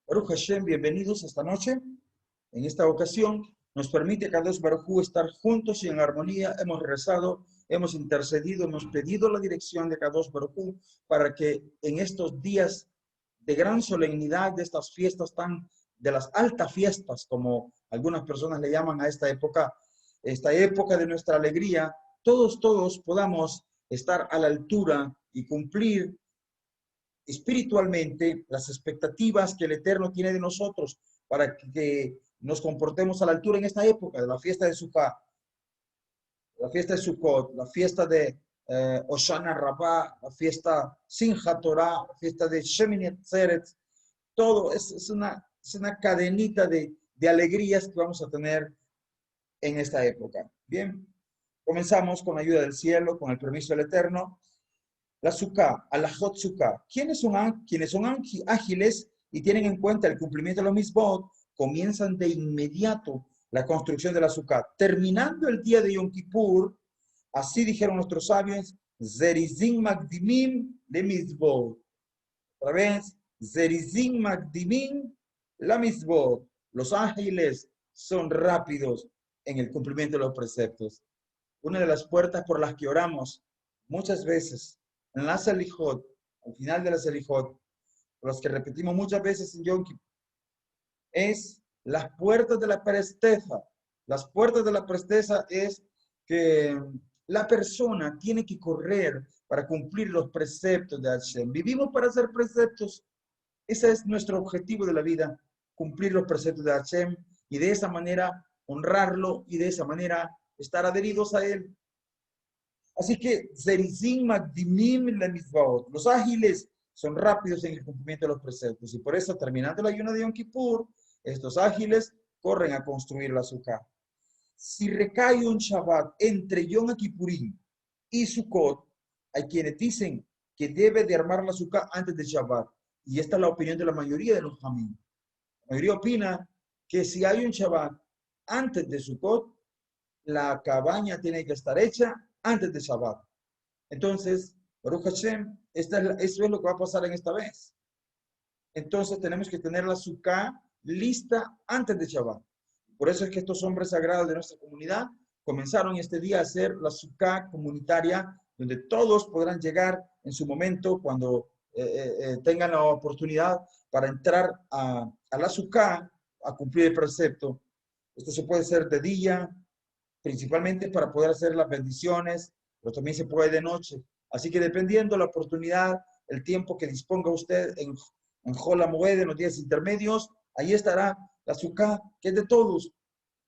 Baruch Hashem, bienvenidos esta noche. En esta ocasión nos permite Kadosh Baruj Hu estar juntos y en armonía. Hemos rezado, hemos intercedido, hemos pedido la dirección de Kadosh Baruj Hu para que en estos días de gran solemnidad, de estas fiestas de las altas fiestas, como algunas personas le llaman a esta época de nuestra alegría, todos podamos estar a la altura y cumplir espiritualmente las expectativas que el Eterno tiene de nosotros para que nos comportemos a la altura en esta época de la fiesta de Sukkot, la fiesta de Hoshana Rabbah, la fiesta Simchat Torah, la fiesta de Shemini Atzeret. Todo es una cadenita de alegrías que vamos a tener en esta época. Bien, comenzamos con la ayuda del cielo, con el permiso del Eterno. La Sukkah, Alajot Sukkah. Quienes son ágiles y tienen en cuenta el cumplimiento de los mitzvot, comienzan de inmediato la construcción de la Sukkah. Terminando el día de Yom Kippur, así dijeron nuestros sabios, Zerizim Magdimim le mitzvot. Otra vez, Zerizim Magdimim la mitzvot. Los ágiles son rápidos en el cumplimiento de los preceptos. Una de las puertas por las que oramos muchas veces en la Selijot, al final de la Selijot, los que repetimos muchas veces en Yom Kippur, es las puertas de la presteza. Las puertas de la presteza es que la persona tiene que correr para cumplir los preceptos de Hashem. Vivimos para hacer preceptos. Ese es nuestro objetivo de la vida, cumplir los preceptos de Hashem y de esa manera honrarlo y de esa manera estar adheridos a él. Así que, los ágiles son rápidos en el cumplimiento de los preceptos. Y por eso, terminando el ayuno de Yom Kippur, estos ágiles corren a construir la Sukkah. Si recae un Shabbat entre Yom Kippurim y Sukkot, hay quienes dicen que debe de armar la Sukkah antes del Shabbat. Y esta es la opinión de la mayoría de los jamín. La mayoría opina que si hay un Shabbat antes de Sukkot, la cabaña tiene que estar hecha antes de Shabbat. Entonces, Baruch Hashem, eso es lo que va a pasar en esta vez. Entonces tenemos que tener la Sukkah lista antes de Shabbat. Por eso es que estos hombres sagrados de nuestra comunidad comenzaron este día a hacer la Sukkah comunitaria, donde todos podrán llegar en su momento cuando tengan la oportunidad para entrar a la Sukkah a cumplir el precepto. Esto se puede hacer de día, principalmente para poder hacer las bendiciones, pero también se puede de noche. Así que dependiendo de la oportunidad, el tiempo que disponga usted en Hol HaMoed, en los días intermedios, ahí estará la Sukkah, que es de todos,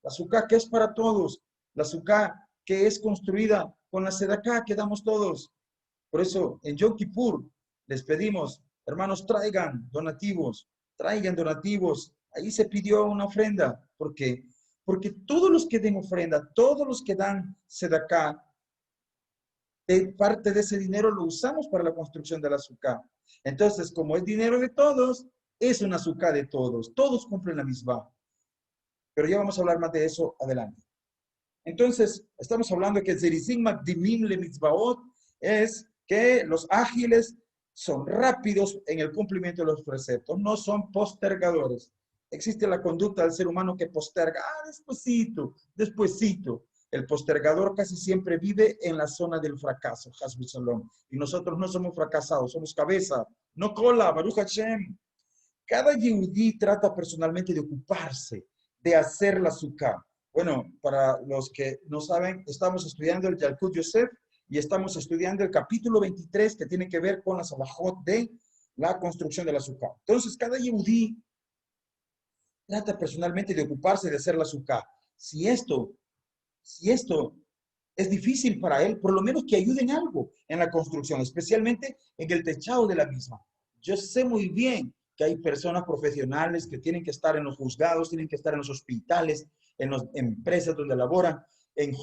la Sukkah que es para todos, la Sukkah que es construida con la Sedaká que damos todos. Por eso, en Yom Kippur, les pedimos, hermanos, traigan donativos. Ahí se pidió una ofrenda. ¿Por qué? Porque todos los que den ofrenda, todos los que dan Sedaká, parte de ese dinero lo usamos para la construcción de la Sukkah. Entonces, como es dinero de todos, es una Sukkah de todos. Todos cumplen la misma. Pero ya vamos a hablar más de eso adelante. Entonces, estamos hablando que Zerizim Magdimim le mitzvahot es que los ágiles son rápidos en el cumplimiento de los preceptos, no son postergadores. Existe la conducta del ser humano que posterga, despuesito. El postergador casi siempre vive en la zona del fracaso, Hasbi Shalom. Y nosotros no somos fracasados, somos cabeza, no cola, Baruch Hashem. Cada yehudí trata personalmente de ocuparse, de hacer la Sukkah. Bueno, para los que no saben, estamos estudiando el Yalkut Yosef y estamos estudiando el capítulo 23 que tiene que ver con las alajot de la construcción de la Sukkah. Entonces, cada yehudí trata personalmente de ocuparse de hacer la Sukkah. Si esto es difícil para él, por lo menos que ayude en algo en la construcción, especialmente en el techado de la misma. Yo sé muy bien que hay personas profesionales que tienen que estar en los juzgados, tienen que estar en los hospitales, en las empresas donde laboran en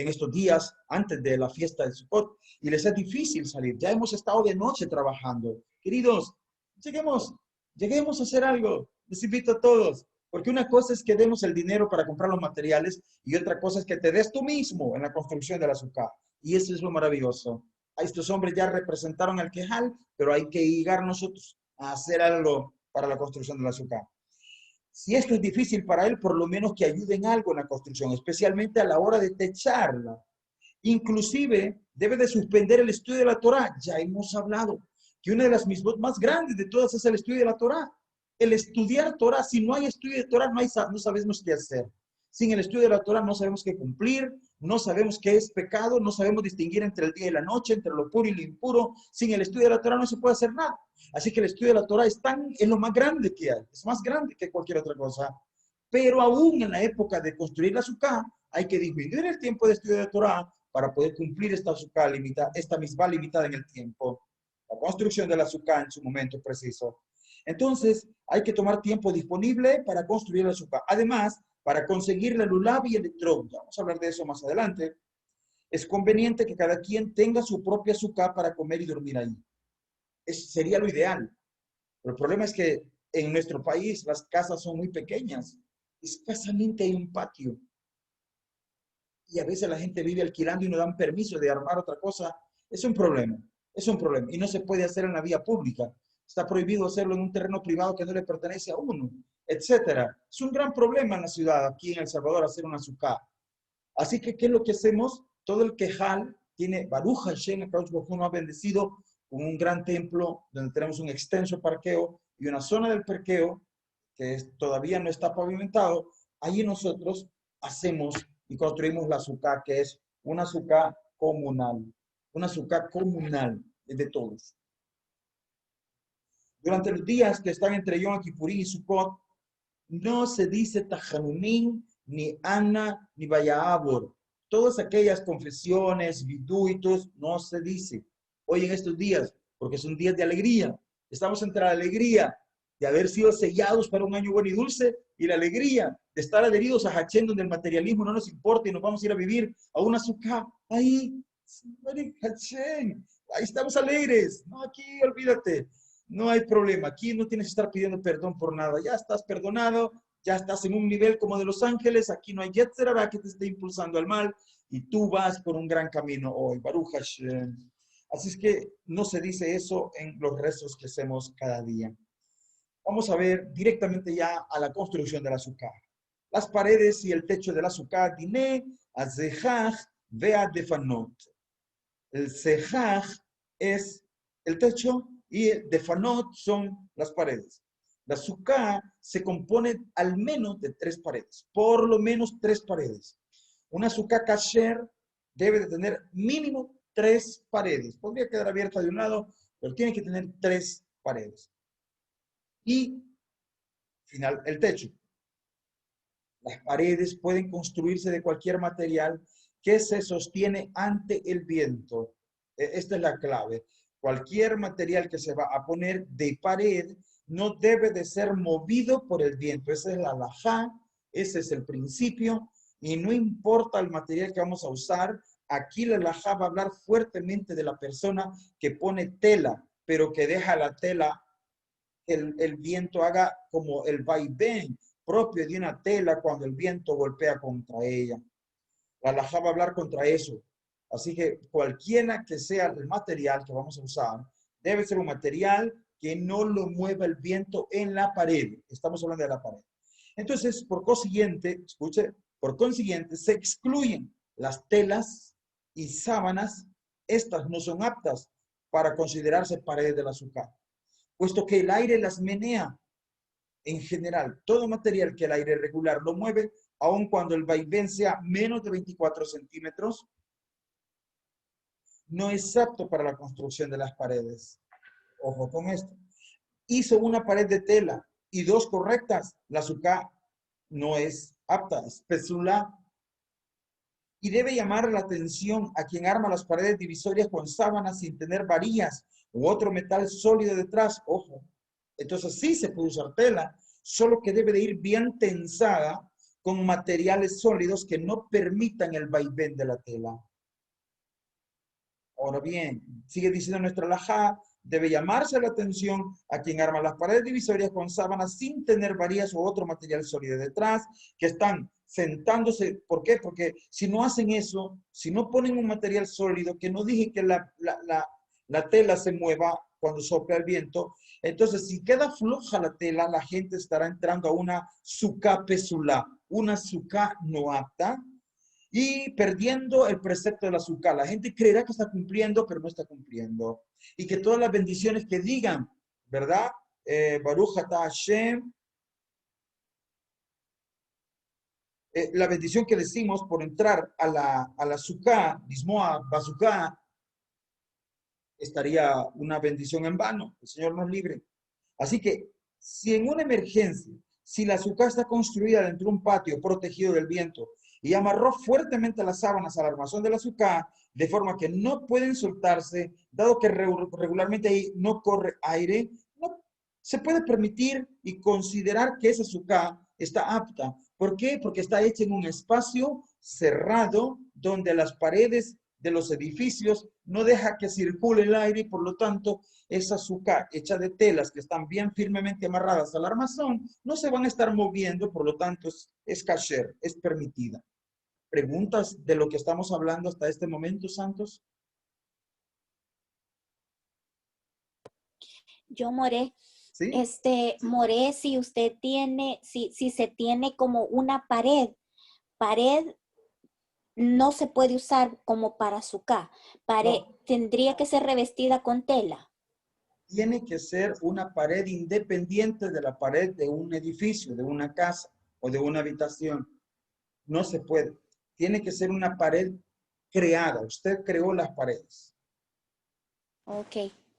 estos días antes de la fiesta de Sukkot y les es difícil salir. Ya hemos estado de noche trabajando. Queridos, lleguemos a hacer algo. Les invito a todos. Porque una cosa es que demos el dinero para comprar los materiales y otra cosa es que te des tú mismo en la construcción de la Sukkah. Y eso es lo maravilloso. A estos hombres ya representaron al Quejal, pero hay que llegar nosotros a hacer algo para la construcción de la azúcar. Si esto es difícil para él, por lo menos que ayude en algo en la construcción, especialmente a la hora de techarla. Inclusive, debe de suspender el estudio de la Torá. Ya hemos hablado que una de las mismas más grandes de todas es el estudio de la Torá. El estudiar Torá, si no hay estudio de Torá, no sabemos qué hacer. Sin el estudio de la Torá no sabemos qué cumplir, no sabemos qué es pecado, no sabemos distinguir entre el día y la noche, entre lo puro y lo impuro. Sin el estudio de la Torá no se puede hacer nada. Así que el estudio de la Torá es lo más grande que hay, es más grande que cualquier otra cosa. Pero aún en la época de construir la azúcar, hay que disminuir el tiempo de estudio de la Torá para poder cumplir esta azúcar esta misma limitada en el tiempo. La construcción de la azúcar en su momento preciso. Entonces, hay que tomar tiempo disponible para construir el azúcar. Además, para conseguir la lulav y el electrón, vamos a hablar de eso más adelante, es conveniente que cada quien tenga su propia azúcar para comer y dormir ahí. Sería lo ideal. Pero el problema es que en nuestro país las casas son muy pequeñas. Escasamente hay un patio. Y a veces la gente vive alquilando y no dan permiso de armar otra cosa. Es un problema. Es un problema. Y no se puede hacer en la vía pública. Está prohibido hacerlo en un terreno privado que no le pertenece a uno, etcétera. Es un gran problema en la ciudad, aquí en El Salvador, hacer una azúcar. Así que, ¿qué es lo que hacemos? Todo el quejal tiene Baruch Hashem, Akadosh Baruj Hu nos ha bendecido con un gran templo donde tenemos un extenso parqueo y una zona del parqueo que todavía no está pavimentado. Allí nosotros hacemos y construimos la azúcar, que es una azúcar comunal. Una azúcar comunal, es de todos. Durante los días que están entre Yom Kippurí y Sukkot, no se dice Tajanumín, ni Ana, ni Vayaabor. Todas aquellas confesiones, viduitos, no se dice hoy en estos días, porque son días de alegría. Estamos entre la alegría de haber sido sellados para un año bueno y dulce y la alegría de estar adheridos a Hachén, donde el materialismo no nos importa y nos vamos a ir a vivir a una azúcar. Ahí, Hachén, ahí estamos alegres. No, aquí olvídate. No hay problema. Aquí no tienes que estar pidiendo perdón por nada. Ya estás perdonado, ya estás en un nivel como de los ángeles. Aquí no hay yetzerara que te esté impulsando al mal y tú vas por un gran camino hoy. Baruch Hashem. Así es que no se dice eso en los rezos que hacemos cada día. Vamos a ver directamente ya a la construcción del azúcar. Las paredes y el techo del azúcar, diné, azehaj, vea defanot. El sejaj es el techo y el defanot son las paredes. La azúcar se compone al menos de 3 paredes, por lo menos 3 paredes. Una azúcar kasher debe de tener mínimo 3 paredes. Podría quedar abierta de un lado, pero tiene que tener 3 paredes. Y final, el techo. Las paredes pueden construirse de cualquier material que se sostiene ante el viento. Esta es la clave. Cualquier material que se va a poner de pared no debe de ser movido por el viento. Esa es la halajá, ese es el principio, y no importa el material que vamos a usar, aquí la halajá va a hablar fuertemente de la persona que pone tela, pero que deja la tela el viento haga como el vaivén propio de una tela cuando el viento golpea contra ella. La halajá va a hablar contra eso. Así que cualquiera que sea el material que vamos a usar, debe ser un material que no lo mueva el viento en la pared. Estamos hablando de la pared. Entonces, por consiguiente, escuche, por consiguiente, se excluyen las telas y sábanas. Estas no son aptas para considerarse paredes del azúcar, puesto que el aire las menea. En general, todo material que el aire regular lo mueve, aun cuando el vaivén sea menos de 24 centímetros, no es apto para la construcción de las paredes. Ojo con esto. Hizo una pared de tela y 2 correctas, la azúcar no es apta, es pesula. Y debe llamar la atención a quien arma las paredes divisorias con sábanas sin tener varillas u otro metal sólido detrás. Ojo. Entonces sí se puede usar tela, solo que debe de ir bien tensada con materiales sólidos que no permitan el vaivén de la tela. Ahora bien, sigue diciendo nuestra halajá, debe llamarse la atención a quien arma las paredes divisorias con sábanas sin tener varillas u otro material sólido detrás, que están sentándose. ¿Por qué? Porque si no hacen eso, si no ponen un material sólido, que no dije que la tela se mueva cuando sopla el viento, Entonces, si queda floja la tela, la gente estará entrando a una suká pesulá, una suká no apta, y perdiendo el precepto de la suká. La gente creerá que está cumpliendo, pero no está cumpliendo. Y que todas las bendiciones que digan, ¿verdad? Baruch atah Hashem, la bendición que decimos por entrar a la suká, Lismoa, Bazuká, estaría una bendición en vano. El Señor nos libre. Así que, si en una emergencia, si la suká está construida dentro de un patio protegido del viento y amarró fuertemente las sábanas al armazón de la suká, de forma que no pueden soltarse, dado que regularmente ahí no corre aire, no se puede permitir y considerar que esa suká está apta. ¿Por qué? Porque está hecha en un espacio cerrado donde las paredes de los edificios no deja que circule el aire y por lo tanto esa suká hecha de telas que están bien firmemente amarradas al armazón no se van a estar moviendo, por lo tanto es kasher, es permitida. ¿Preguntas de lo que estamos hablando hasta este momento, Santos? Yo moré. ¿Sí? Moré, si usted tiene, si se tiene como una pared no se puede usar como para suká. No, Tendría que ser revestida con tela. tiene que ser una pared independiente de la pared de un edificio, de una casa o de una habitación. No se puede. Tiene que ser una pared creada. Usted creó las paredes. Ok,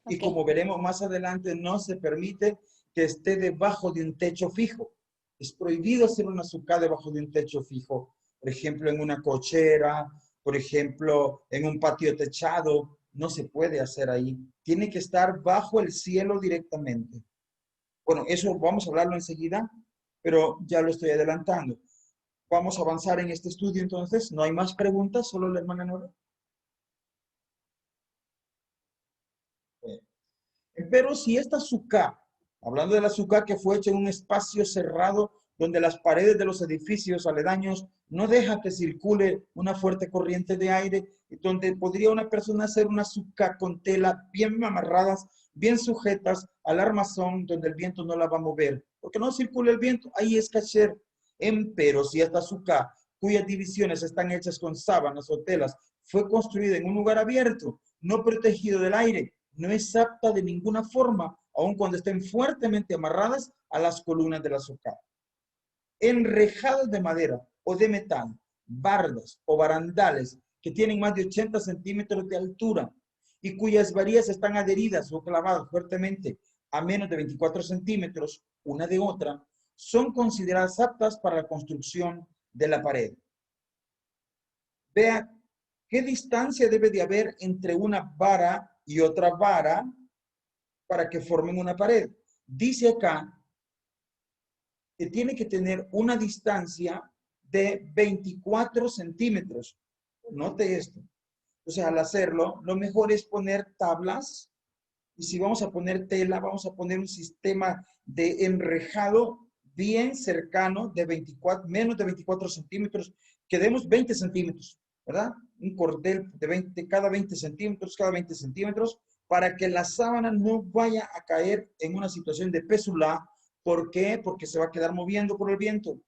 Y ok. como veremos más adelante, no se permite que esté debajo de un techo fijo. Es prohibido hacer una suká debajo de un techo fijo. Por ejemplo, en una cochera, por ejemplo, en un patio techado. No se puede hacer ahí. Tiene que estar bajo el cielo directamente. Bueno, eso vamos a hablarlo enseguida, pero ya lo estoy adelantando. Vamos a avanzar en este estudio entonces. No hay más preguntas, solo la hermana Nora. Pero si esta suká, hablando de la suká que fue hecha en un espacio cerrado donde las paredes de los edificios aledaños no dejan que circule una fuerte corriente de aire, donde podría una persona hacer una suká con tela bien amarradas, bien sujetas al armazón, donde el viento no la va a mover, porque no circula el viento, ahí es kasher. Pero si esta suká, cuyas divisiones están hechas con sábanas o telas, fue construida en un lugar abierto, no protegido del aire, no es apta de ninguna forma, aun cuando estén fuertemente amarradas a las columnas de la suká. Enrejadas de madera o de metal, bardas o barandales que tienen más de 80 centímetros de altura y cuyas varillas están adheridas o clavadas fuertemente a menos de 24 centímetros una de otra, son consideradas aptas para la construcción de la pared. Vea qué distancia debe de haber entre una vara y otra vara para que formen una pared. Dice acá que tiene que tener una distancia de 24 centímetros. Note esto. Entonces, al hacerlo, lo mejor es poner tablas. Y si vamos a poner tela, vamos a poner un sistema de enrejado bien cercano de 24, menos de 24 centímetros, que demos 20 centímetros, ¿verdad? Un cordel de 20, cada 20 centímetros, para que la sábana no vaya a caer en una situación de pesulá. ¿Por qué? Porque se va a quedar moviendo por el viento.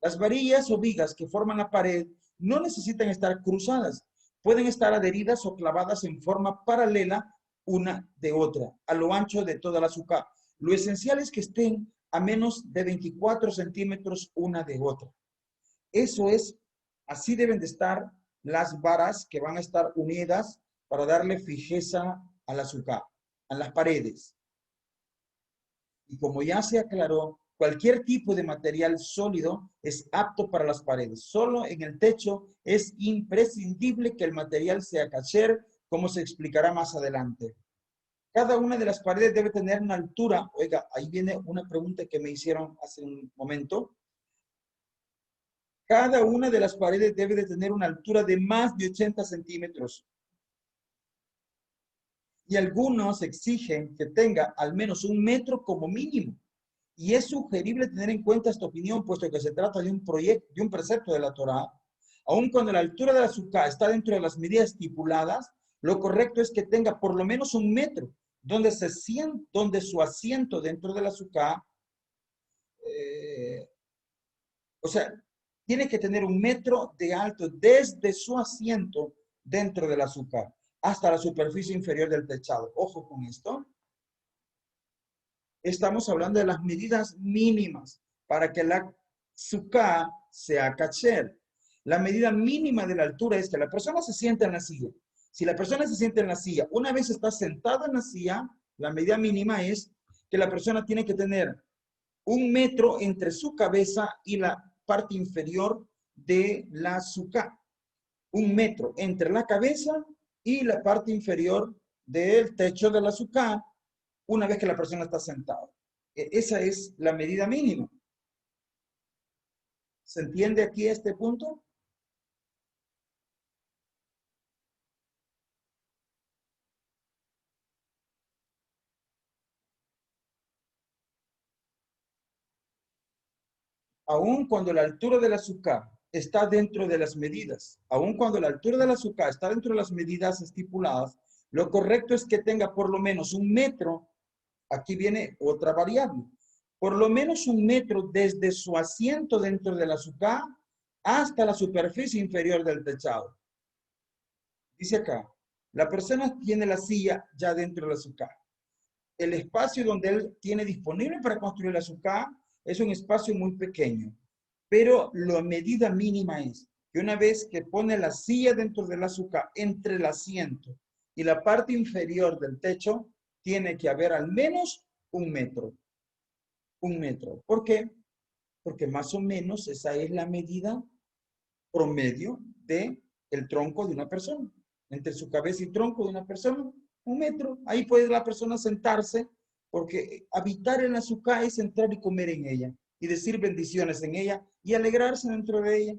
Las varillas o vigas que forman la pared no necesitan estar cruzadas, pueden estar adheridas o clavadas en forma paralela una de otra, a lo ancho de toda la suká. Lo esencial es que estén a menos de 24 centímetros una de otra. Eso es, así deben de estar las varas que van a estar unidas para darle fijeza a la suká, a las paredes. Y como ya se aclaró, cualquier tipo de material sólido es apto para las paredes. Solo en el techo es imprescindible que el material sea kasher, como se explicará más adelante. Cada una de las paredes debe tener una altura. Oiga, ahí viene una pregunta que me hicieron hace un momento. Cada una de las paredes debe de tener una altura de más de 80 centímetros. Y algunos exigen que tenga al menos 1 metro como mínimo. Y es sugerible tener en cuenta esta opinión, puesto que se trata de un proyecto, de un precepto de la Torá. Aun cuando la altura de la suká está dentro de las medidas estipuladas, lo correcto es que tenga por lo menos 1 metro, donde su asiento dentro del azúcar, o sea, tiene que tener 1 metro de alto desde su asiento dentro del azúcar hasta la superficie inferior del techado. Ojo con esto. Estamos hablando de las medidas mínimas para que la azúcar sea kasher. La medida mínima de la altura es que la persona se sienta en la silla. Si la persona se sienta en la silla, una vez está sentada en la silla, la medida mínima es que la persona tiene que tener 1 metro entre su cabeza y la parte inferior de la azúcar. 1 metro entre la cabeza y la parte inferior del techo del azúcar una vez que la persona está sentada. Esa es la medida mínima. ¿Se entiende aquí este punto? Aun cuando la altura del azúcar está dentro de las medidas, aun cuando la altura del azúcar está dentro de las medidas estipuladas, lo correcto es que tenga por lo menos 1 metro. Aquí viene otra variable. Por lo menos 1 metro desde su asiento dentro del azúcar hasta la superficie inferior del techado. Dice acá, la persona tiene la silla ya dentro del azúcar. El espacio donde él tiene disponible para construir el azúcar es un espacio muy pequeño, pero la medida mínima es que una vez que pone la silla dentro del azúcar, entre el asiento y la parte inferior del techo, tiene que haber al menos 1 metro. 1 metro. ¿Por qué? Porque más o menos esa es la medida promedio del tronco de una persona. Entre su cabeza y tronco de una persona, 1 metro. Ahí puede la persona sentarse, porque habitar en la azúcar es entrar y comer en ella, y decir bendiciones en ella, y alegrarse dentro de ella.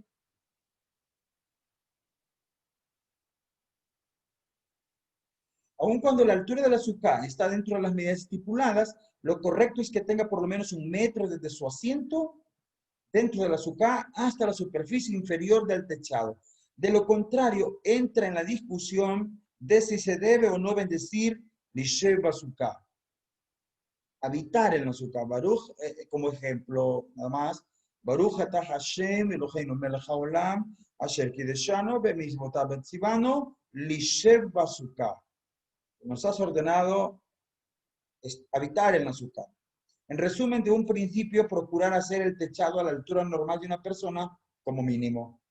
Aun cuando la altura del azúcar está dentro de las medidas estipuladas, lo correcto es que tenga por lo menos 1 metro desde su asiento dentro del azúcar hasta la superficie inferior del techado. De lo contrario, entra en la discusión de si se debe o no bendecir Lishev azúcar. Habitar en el azúcar. Baruch, como ejemplo, nada más. Baruch atah Hashem Eloheinu melech haolam asher kideshanu b'mitzvotav betzivanu Lishev azúcar. Nos has ordenado habitar en el azúcar. En resumen, de un principio, procurar hacer el techado a la altura normal de una persona como mínimo.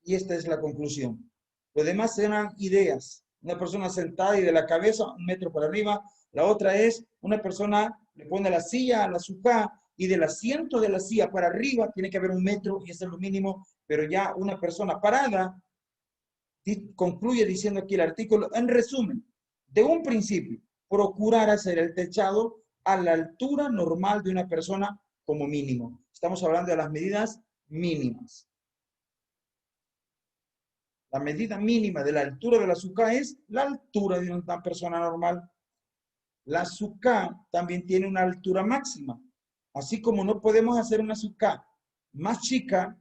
Y esta es la conclusión. Lo demás serán ideas. Una persona sentada y de la cabeza 1 metro para arriba. La otra es una persona le pone la silla al azúcar y del asiento de la silla para arriba tiene que haber 1 metro y ese es lo mínimo. Pero ya una persona parada concluye diciendo aquí el artículo, en resumen, de un principio, procurar hacer el techado a la altura normal de una persona como mínimo. Estamos hablando de las medidas mínimas. La medida mínima de la altura del azúcar es la altura de una persona normal. La azúcar también tiene una altura máxima. Así como no podemos hacer una azúcar más chica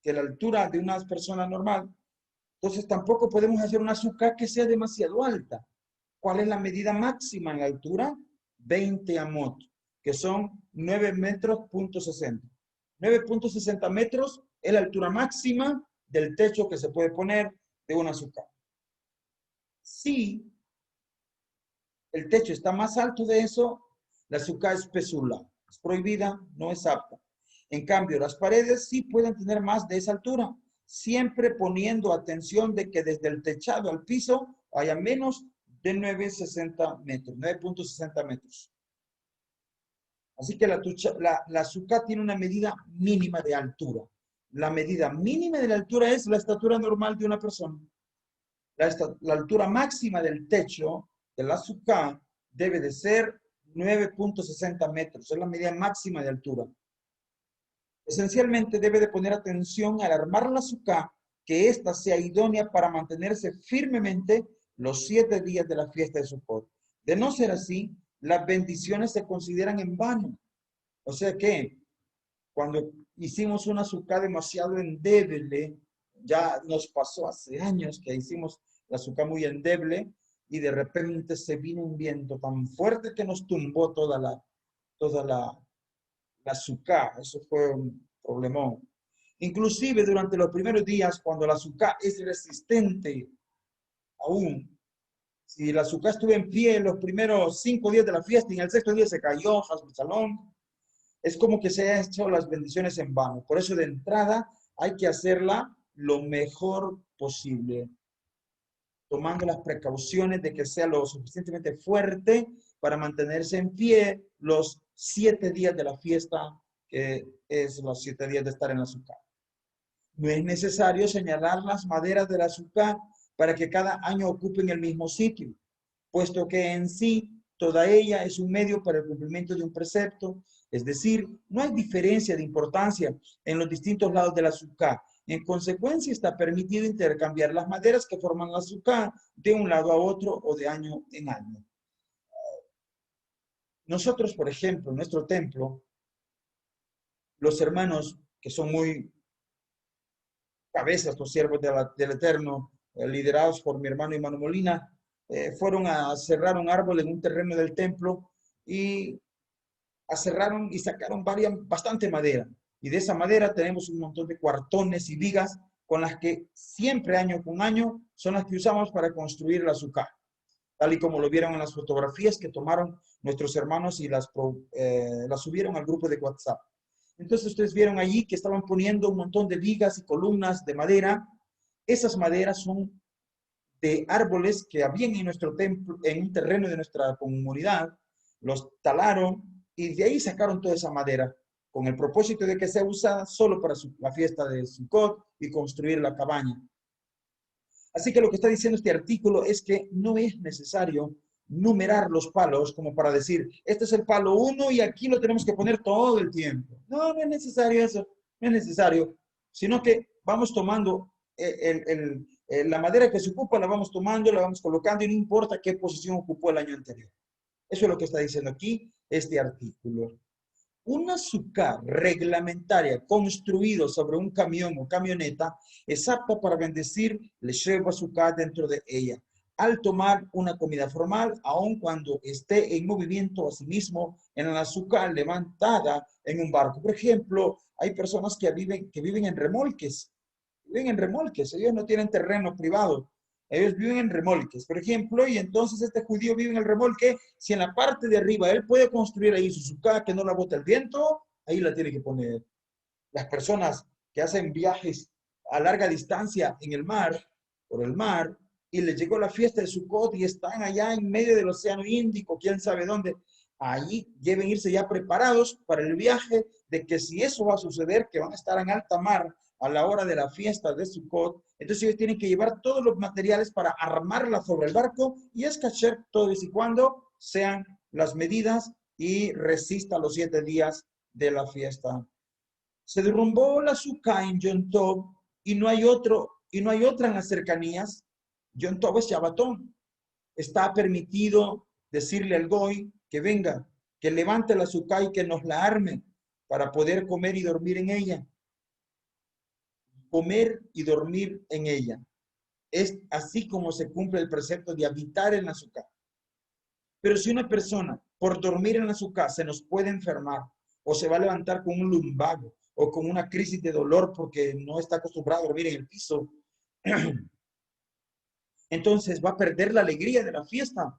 que la altura de una persona normal, entonces tampoco podemos hacer una azúcar que sea demasiado alta. ¿Cuál es la medida máxima en altura? 20 amot, que son 9 metros, 60. 9.60 metros es la altura máxima del techo que se puede poner de un azúcar. Si el techo está más alto de eso, la azúcar es pesula, es prohibida, no es apta. En cambio, las paredes sí pueden tener más de esa altura, siempre poniendo atención de que desde el techado al piso haya menos de 9.60 metros, 9.60 metros. Así que la azúcar tiene una medida mínima de altura. La medida mínima de la altura es la estatura normal de una persona. La altura máxima del techo del azúcar debe de ser 9.60 metros. Es la medida máxima de altura. Esencialmente debe de poner atención al armar la azúcar, que ésta sea idónea para mantenerse firmemente los 7 días de la fiesta de Sukkot. De no ser así, las bendiciones se consideran en vano. O sea que cuando hicimos una azúcar demasiado endeble, ya nos pasó hace años que hicimos la azúcar muy endeble, y de repente se vino un viento tan fuerte que nos tumbó toda la azúcar. Eso fue un problemón. Inclusive durante los primeros días, cuando la azúcar es resistente aún, si la azúcar estuvo en pie en los primeros 5 días de la fiesta y en el sexto día se cayó, Salón, es como que se han hecho las bendiciones en vano. Por eso de entrada hay que hacerla lo mejor posible, tomando las precauciones de que sea lo suficientemente fuerte para mantenerse en pie los 7 días de la fiesta, que es los 7 días de estar en la azúcar. No es necesario señalar las maderas del azúcar para que cada año ocupen el mismo sitio, puesto que en sí toda ella es un medio para el cumplimiento de un precepto, es decir, no hay diferencia de importancia en los distintos lados del azúcar. En consecuencia, está permitido intercambiar las maderas que forman el azúcar de un lado a otro o de año en año. Nosotros, por ejemplo, en nuestro templo, los hermanos que son muy cabezas, los siervos del Eterno, liderados por mi hermano Imano Molina, fueron a cerrar un árbol en un terreno del templo y aserraron y sacaron bastante madera. Y de esa madera tenemos un montón de cuartones y vigas con las que siempre, año con año, son las que usamos para construir el azúcar, tal y como lo vieron en las fotografías que tomaron nuestros hermanos y las subieron al grupo de WhatsApp. Entonces ustedes vieron allí que estaban poniendo un montón de vigas y columnas de madera. Esas maderas son de árboles que habían en nuestro templo, en un terreno de nuestra comunidad, los talaron y de ahí sacaron toda esa madera con el propósito de que sea usada solo para la fiesta de Sukkot y construir la cabaña. Así que lo que está diciendo este artículo es que no es necesario numerar los palos como para decir, este es el palo 1 y aquí lo tenemos que poner todo el tiempo. No, no es necesario eso, no es necesario, sino que vamos tomando la madera que se ocupa, la vamos tomando, la vamos colocando y no importa qué posición ocupó el año anterior. Eso es lo que está diciendo aquí este artículo. Un azúcar reglamentaria construido sobre un camión o camioneta es apta para bendecir le lleva azúcar dentro de ella. Al tomar una comida formal, aun cuando esté en movimiento a sí mismo en el azúcar levantada en un barco. Por ejemplo, hay personas que viven en remolques. Viven en remolques, ellos no tienen terreno privado. Ellos viven en remolques, por ejemplo, y entonces este judío vive en el remolque. Si en la parte de arriba él puede construir ahí su sucá que no la bota el viento, ahí la tiene que poner. Las personas que hacen viajes a larga distancia en el mar, por el mar, y les llegó la fiesta de Sukkot y están allá en medio del océano Índico, quién sabe dónde, allí deben irse ya preparados para el viaje de que si eso va a suceder, que van a estar en alta mar a la hora de la fiesta de Sukkot, entonces ellos tienen que llevar todos los materiales para armarla sobre el barco y es kasher todo y cuando sean las medidas y resista los 7 días de la fiesta. Se derrumbó la azúcar en Yom Tov y no hay otra en las cercanías. Yom Tov es Shabbatón. Está permitido decirle al Goy que venga, que levante la azúcar y que nos la arme para poder comer y dormir en ella. Comer y dormir en ella. Es así como se cumple el precepto de habitar en la azúcar. Pero si una persona por dormir en la azúcar se nos puede enfermar o se va a levantar con un lumbago o con una crisis de dolor porque no está acostumbrado a dormir en el piso, entonces va a perder la alegría de la fiesta.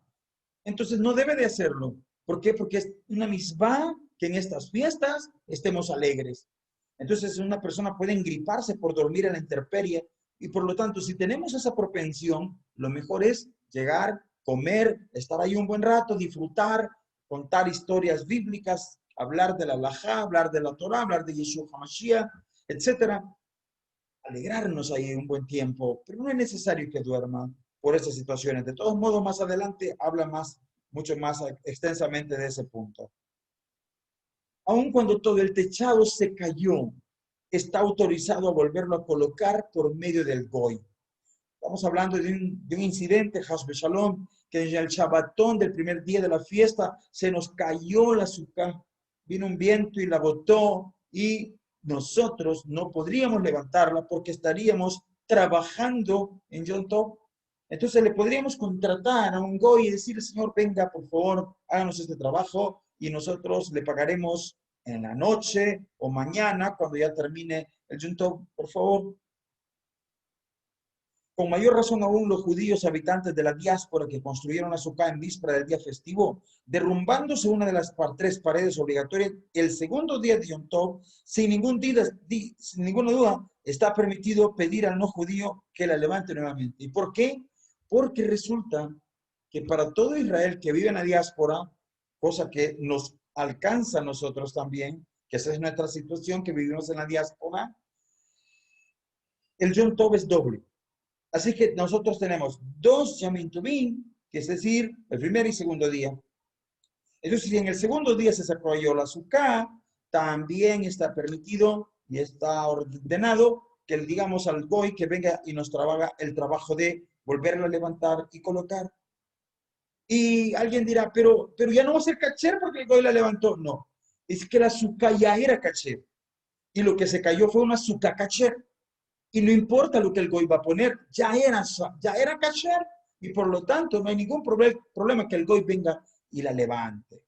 Entonces no debe de hacerlo. ¿Por qué? Porque es una misbah que en estas fiestas estemos alegres. Entonces una persona puede engriparse por dormir en la intemperie y por lo tanto si tenemos esa propensión, lo mejor es llegar, comer, estar ahí un buen rato, disfrutar, contar historias bíblicas, hablar de la halajá, hablar de la Torah, hablar de Yeshua HaMashiach, etcétera. Alegrarnos ahí un buen tiempo, pero no es necesario que duerma por esas situaciones. De todos modos, más adelante habla mucho más extensamente de ese punto. Aun cuando todo el techado se cayó, está autorizado a volverlo a colocar por medio del Goy. Estamos hablando de un incidente, Hasbe Shalom, que en el Shabbatón del primer día de la fiesta se nos cayó la azúcar, vino un viento y la botó y nosotros no podríamos levantarla porque estaríamos trabajando en Yom Tov. Entonces le podríamos contratar a un goy y decirle, Señor, venga, por favor, háganos este trabajo y nosotros le pagaremos en la noche o mañana, cuando ya termine el Yom Tov, por favor. Con mayor razón aún los judíos habitantes de la diáspora que construyeron la Sukkah en víspera del día festivo, derrumbándose una de las tres paredes obligatorias, el segundo día de Yom Tov, sin ninguna duda, está permitido pedir al no judío que la levante nuevamente. ¿Y por qué? Porque resulta que para todo Israel que vive en la diáspora, cosa que nos alcanza a nosotros también, que esa es nuestra situación, que vivimos en la diáspora, el Yom Tov es doble. Así que nosotros tenemos dos Yamim Tovim, que es decir, el primer y segundo día. Entonces, si en el segundo día se desarrolló la Sukkah, también está permitido y está ordenado que le digamos al Goy que venga y nos trabaja el trabajo de volverlo a levantar y colocar. Y alguien dirá, pero ya no va a ser cacher porque el Goy la levantó. No, es que la Sukkah ya era cacher. Y lo que se cayó fue una Sukkah cacher. Y no importa lo que el goy va a poner, ya era kasher y por lo tanto no hay ningún problema que el goy venga y la levante.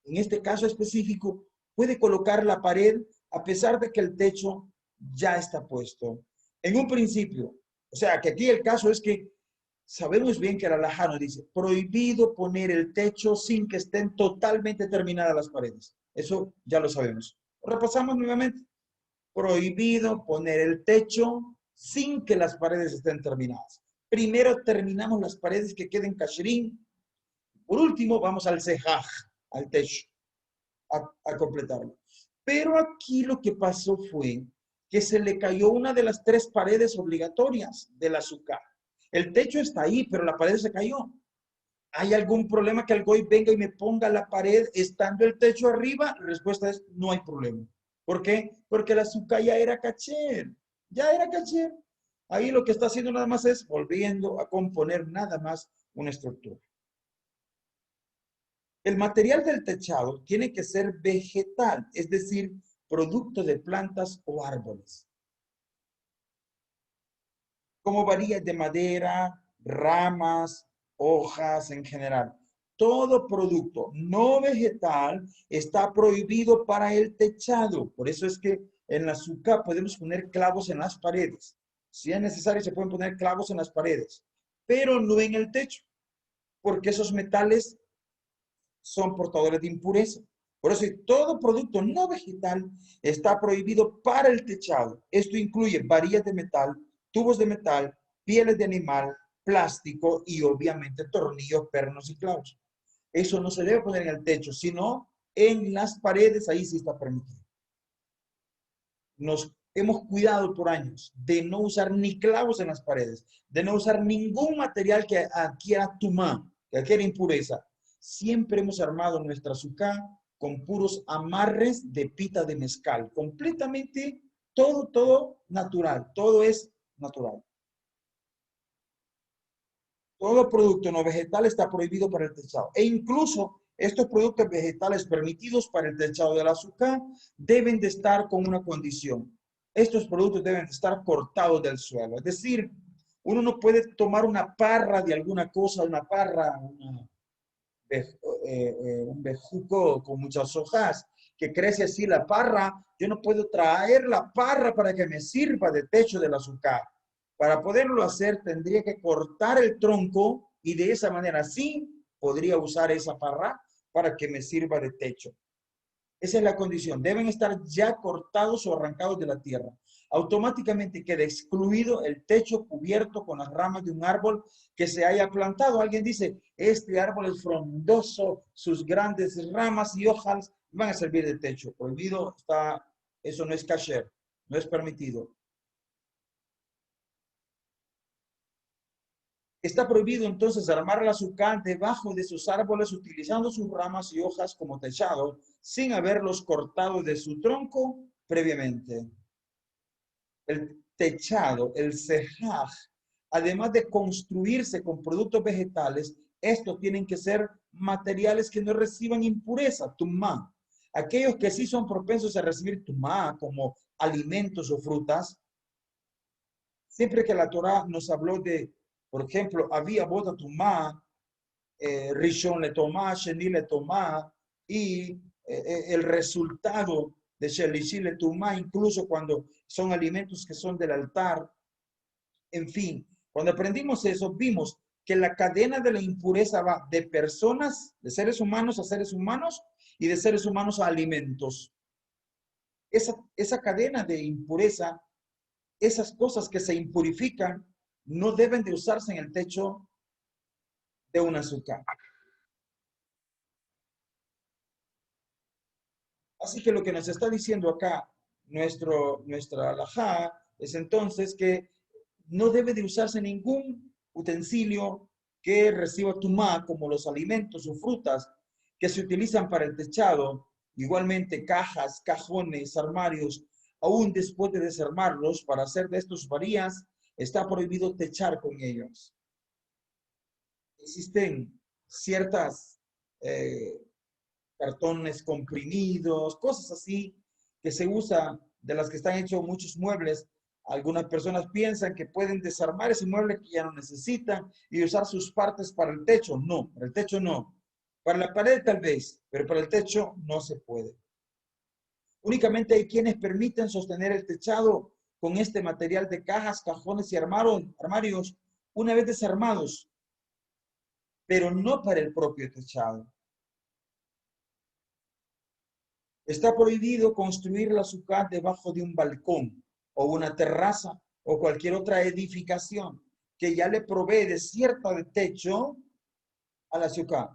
En este caso específico, puede colocar la pared a pesar de que el techo ya está puesto. En un principio, o sea, que aquí el caso es que sabemos bien que la halajá nos dice, prohibido poner el techo sin que estén totalmente terminadas las paredes. Eso ya lo sabemos. Repasamos nuevamente. Prohibido poner el techo sin que las paredes estén terminadas. Primero terminamos las paredes que queden kasherim. Por último, vamos al sejaj, al techo, a completarlo. Pero aquí lo que pasó fue que se le cayó una de las tres paredes obligatorias del azúcar. El techo está ahí, pero la pared se cayó. ¿Hay algún problema que el goy venga y me ponga la pared estando el techo arriba? La respuesta es no hay problema. ¿Por qué? Porque la azúcar ya era caché. Ya era caché. Ahí lo que está haciendo nada más es volviendo a componer nada más una estructura. El material del techado tiene que ser vegetal, es decir, producto de plantas o árboles, como varillas de madera, ramas, hojas en general. Todo producto no vegetal está prohibido para el techado. Por eso es que en la sukkah podemos poner clavos en las paredes. Si es necesario, se pueden poner clavos en las paredes, pero no en el techo, porque esos metales son portadores de impureza. Por eso todo producto no vegetal está prohibido para el techado. Esto incluye varillas de metal, tubos de metal, pieles de animal, plástico y obviamente tornillos, pernos y clavos. Eso no se debe poner en el techo, sino en las paredes, ahí sí está permitido. Nos hemos cuidado por años de no usar ni clavos en las paredes, de no usar ningún material que adquiera tumá, que adquiera impureza. Siempre hemos armado nuestra sukkah con puros amarres de pita de mezcal, completamente todo natural, todo es natural. Todo producto no vegetal está prohibido para el techado. E incluso estos productos vegetales permitidos para el techado del azúcar deben de estar con una condición. Estos productos deben de estar cortados del suelo. Es decir, uno no puede tomar una parra de alguna cosa, una parra, un bejuco con muchas hojas que crece así la parra. Yo no puedo traer la parra para que me sirva de techo del azúcar. Para poderlo hacer, tendría que cortar el tronco y de esa manera sí podría usar esa parra para que me sirva de techo. Esa es la condición. Deben estar ya cortados o arrancados de la tierra. Automáticamente queda excluido el techo cubierto con las ramas de un árbol que se haya plantado. Alguien dice, este árbol es frondoso, sus grandes ramas y hojas van a servir de techo. Prohibido está, eso no es kasher, no es permitido. Está prohibido entonces armar la sukkah debajo de sus árboles utilizando sus ramas y hojas como techado sin haberlos cortado de su tronco previamente. El techado, el sejaj, además de construirse con productos vegetales, estos tienen que ser materiales que no reciban impureza, tumá. Aquellos que sí son propensos a recibir tumá, como alimentos o frutas, siempre que la Torá nos habló de Por ejemplo, había boda tumá, Rishon le tomá, Sheni le tomá, y el resultado de Shelishi le tomá, incluso cuando son alimentos que son del altar. En fin, cuando aprendimos eso, vimos que la cadena de la impureza va de personas, de seres humanos a seres humanos, y de seres humanos a alimentos. Esa cadena de impureza, esas cosas que se impurifican, no deben de usarse en el techo de un azúcar. Así que lo que nos está diciendo acá nuestra alajá es entonces que no debe de usarse ningún utensilio que reciba tumá, como los alimentos o frutas que se utilizan para el techado, igualmente cajas, cajones, armarios, aún después de desarmarlos para hacer de estos varías, está prohibido techar con ellos. Existen ciertas cartones comprimidos, cosas así que se usa, de las que están hechos muchos muebles. Algunas personas piensan que pueden desarmar ese mueble que ya no necesitan y usar sus partes para el techo. No, para el techo no. Para la pared tal vez, pero para el techo no se puede. Únicamente hay quienes permiten sostener el techado con este material de cajas, cajones y armarios una vez desarmados, pero no para el propio techado. Está prohibido construir la azúcar debajo de un balcón o una terraza o cualquier otra edificación que ya le provee de cierta de techo a la azúcar.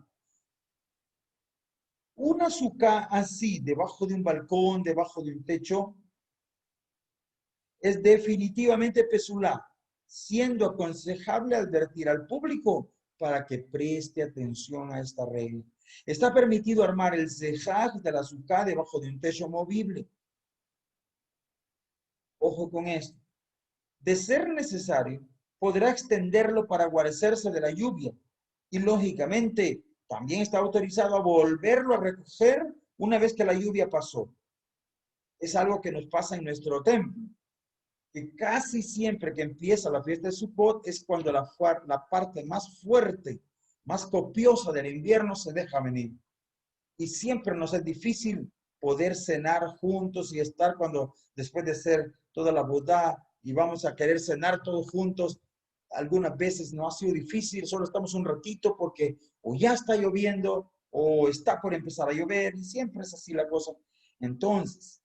Una azúcar así, debajo de un balcón, debajo de un techo, es definitivamente pesulá, siendo aconsejable advertir al público para que preste atención a esta regla. Está permitido armar el zehaj de la azúcar debajo de un techo movible. Ojo con esto. De ser necesario, podrá extenderlo para guarecerse de la lluvia. Y lógicamente, también está autorizado a volverlo a recoger una vez que la lluvia pasó. Es algo que nos pasa en nuestro templo. Que casi siempre que empieza la fiesta de Sukkot es cuando la parte más fuerte, más copiosa del invierno se deja venir. Y siempre nos es difícil poder cenar juntos y estar cuando, después de hacer toda la bodá y vamos a querer cenar todos juntos, algunas veces no ha sido difícil, solo estamos un ratito porque o ya está lloviendo o está por empezar a llover y siempre es así la cosa. Entonces,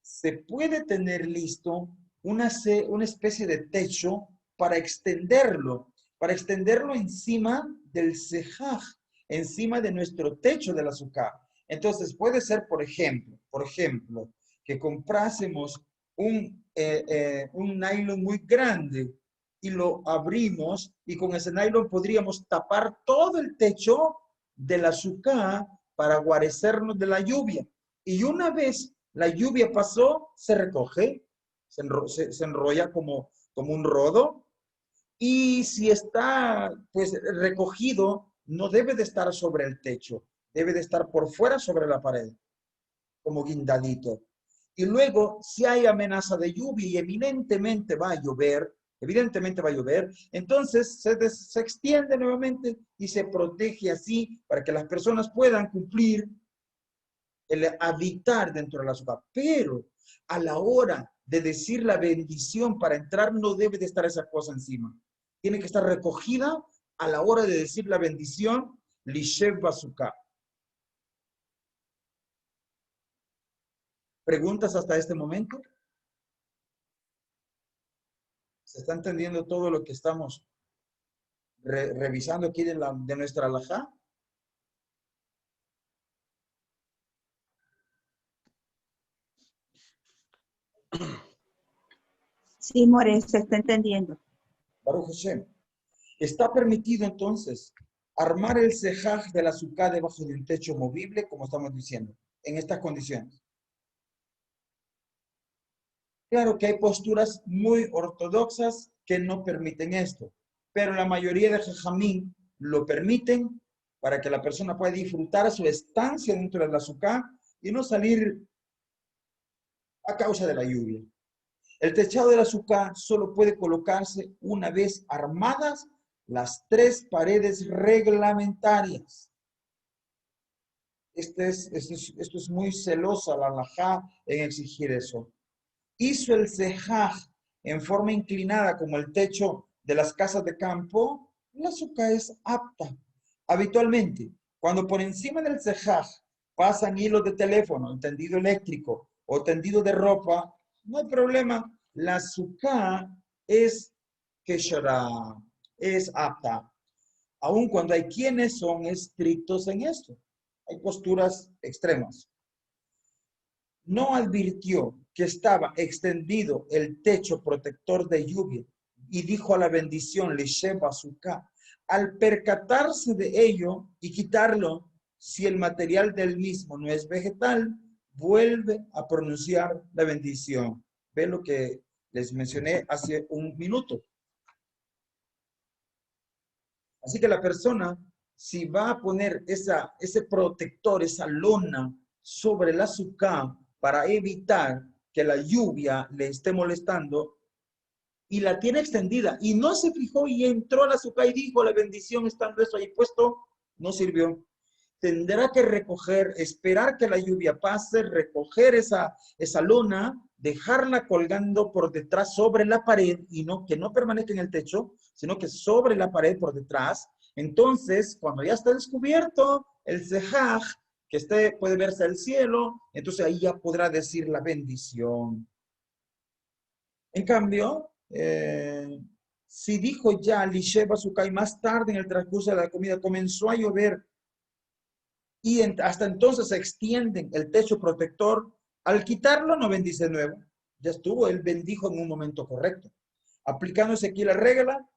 se puede tener listo una especie de techo para extenderlo encima del sejaj, encima de nuestro techo del azúcar. Entonces puede ser, por ejemplo, que comprásemos un nylon muy grande y lo abrimos y con ese nylon podríamos tapar todo el techo del azúcar para guarecernos de la lluvia. Y una vez la lluvia pasó, se recoge, se enrolla como un rodo. Y si está pues recogido, no debe de estar sobre el techo, debe de estar por fuera sobre la pared, como guindadito. Y luego, si hay amenaza de lluvia y evidentemente va a llover, entonces se extiende nuevamente y se protege así para que las personas puedan cumplir el habitar dentro de la azúcar. Pero a la hora de decir la bendición para entrar, no debe de estar esa cosa encima. Tiene que estar recogida a la hora de decir la bendición, Lishev Bazooka. ¿Preguntas hasta este momento? ¿Se está entendiendo todo lo que estamos revisando aquí de nuestra alajá? Sí, More, se está entendiendo. Baruch Hashem. Está permitido entonces armar el sejaj del azúcar debajo de un techo movible, como estamos diciendo, en estas condiciones. Claro que hay posturas muy ortodoxas que no permiten esto, pero la mayoría de jajamín lo permiten para que la persona pueda disfrutar su estancia dentro del azúcar y no salir a causa de la lluvia. El techado de la sukkah solo puede colocarse una vez armadas las 3 paredes reglamentarias. Esto es muy celosa la halajá en exigir eso. Hizo el sejaj en forma inclinada como el techo de las casas de campo, la sukkah es apta. Habitualmente, cuando por encima del sejaj pasan hilos de teléfono, tendido eléctrico o tendido de ropa, no hay problema. La sukkah es keshara, es apta. Aun cuando hay quienes son estrictos en esto. Hay posturas extremas. No advirtió que estaba extendido el techo protector de lluvia y dijo a la bendición, Lisheba Sukkah, al percatarse de ello y quitarlo, si el material del mismo no es vegetal, vuelve a pronunciar la bendición. Ve lo que les mencioné hace un minuto. Así que la persona, si va a poner ese protector, esa lona sobre la sukkah para evitar que la lluvia le esté molestando, y la tiene extendida, y no se fijó y entró a la sukkah y dijo la bendición estando eso ahí puesto, no sirvió. Tendrá que recoger, esperar que la lluvia pase, recoger esa lona, dejarla colgando por detrás sobre la pared y no que no permanezca en el techo, sino que sobre la pared por detrás. Entonces, cuando ya está descubierto el sejaj, que puede verse el cielo, entonces ahí ya podrá decir la bendición. En cambio, si dijo ya Lisheba Sukkah y más tarde en el transcurso de la comida comenzó a llover, y hasta entonces se extienden el techo protector, al quitarlo no bendice de nuevo. Ya estuvo, él bendijo en un momento correcto. Aplicándose aquí la regla,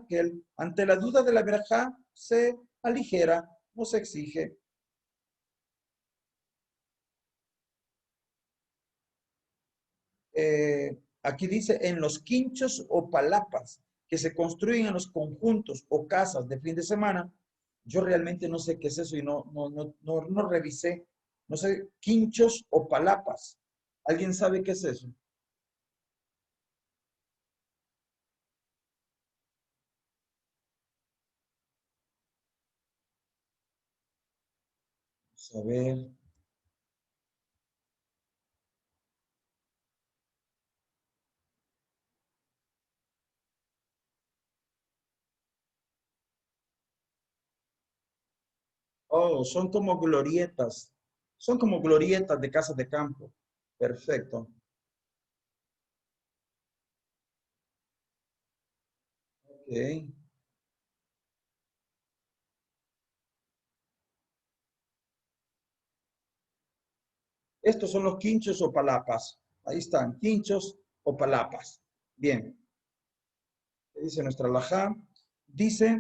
que ante la duda de la verajá se aligera o se exige. Aquí dice, en los quinchos o palapas que se construyen en los conjuntos o casas de fin de semana. Yo realmente no sé qué es eso y no revisé. No sé, quinchos o palapas. ¿Alguien sabe qué es eso? Vamos a ver. Oh, son como glorietas. Son como glorietas de casas de campo. Perfecto. Ok. Estos son los quinchos o palapas. Ahí están, quinchos o palapas. Bien. ¿Qué dice nuestra alajá? Dice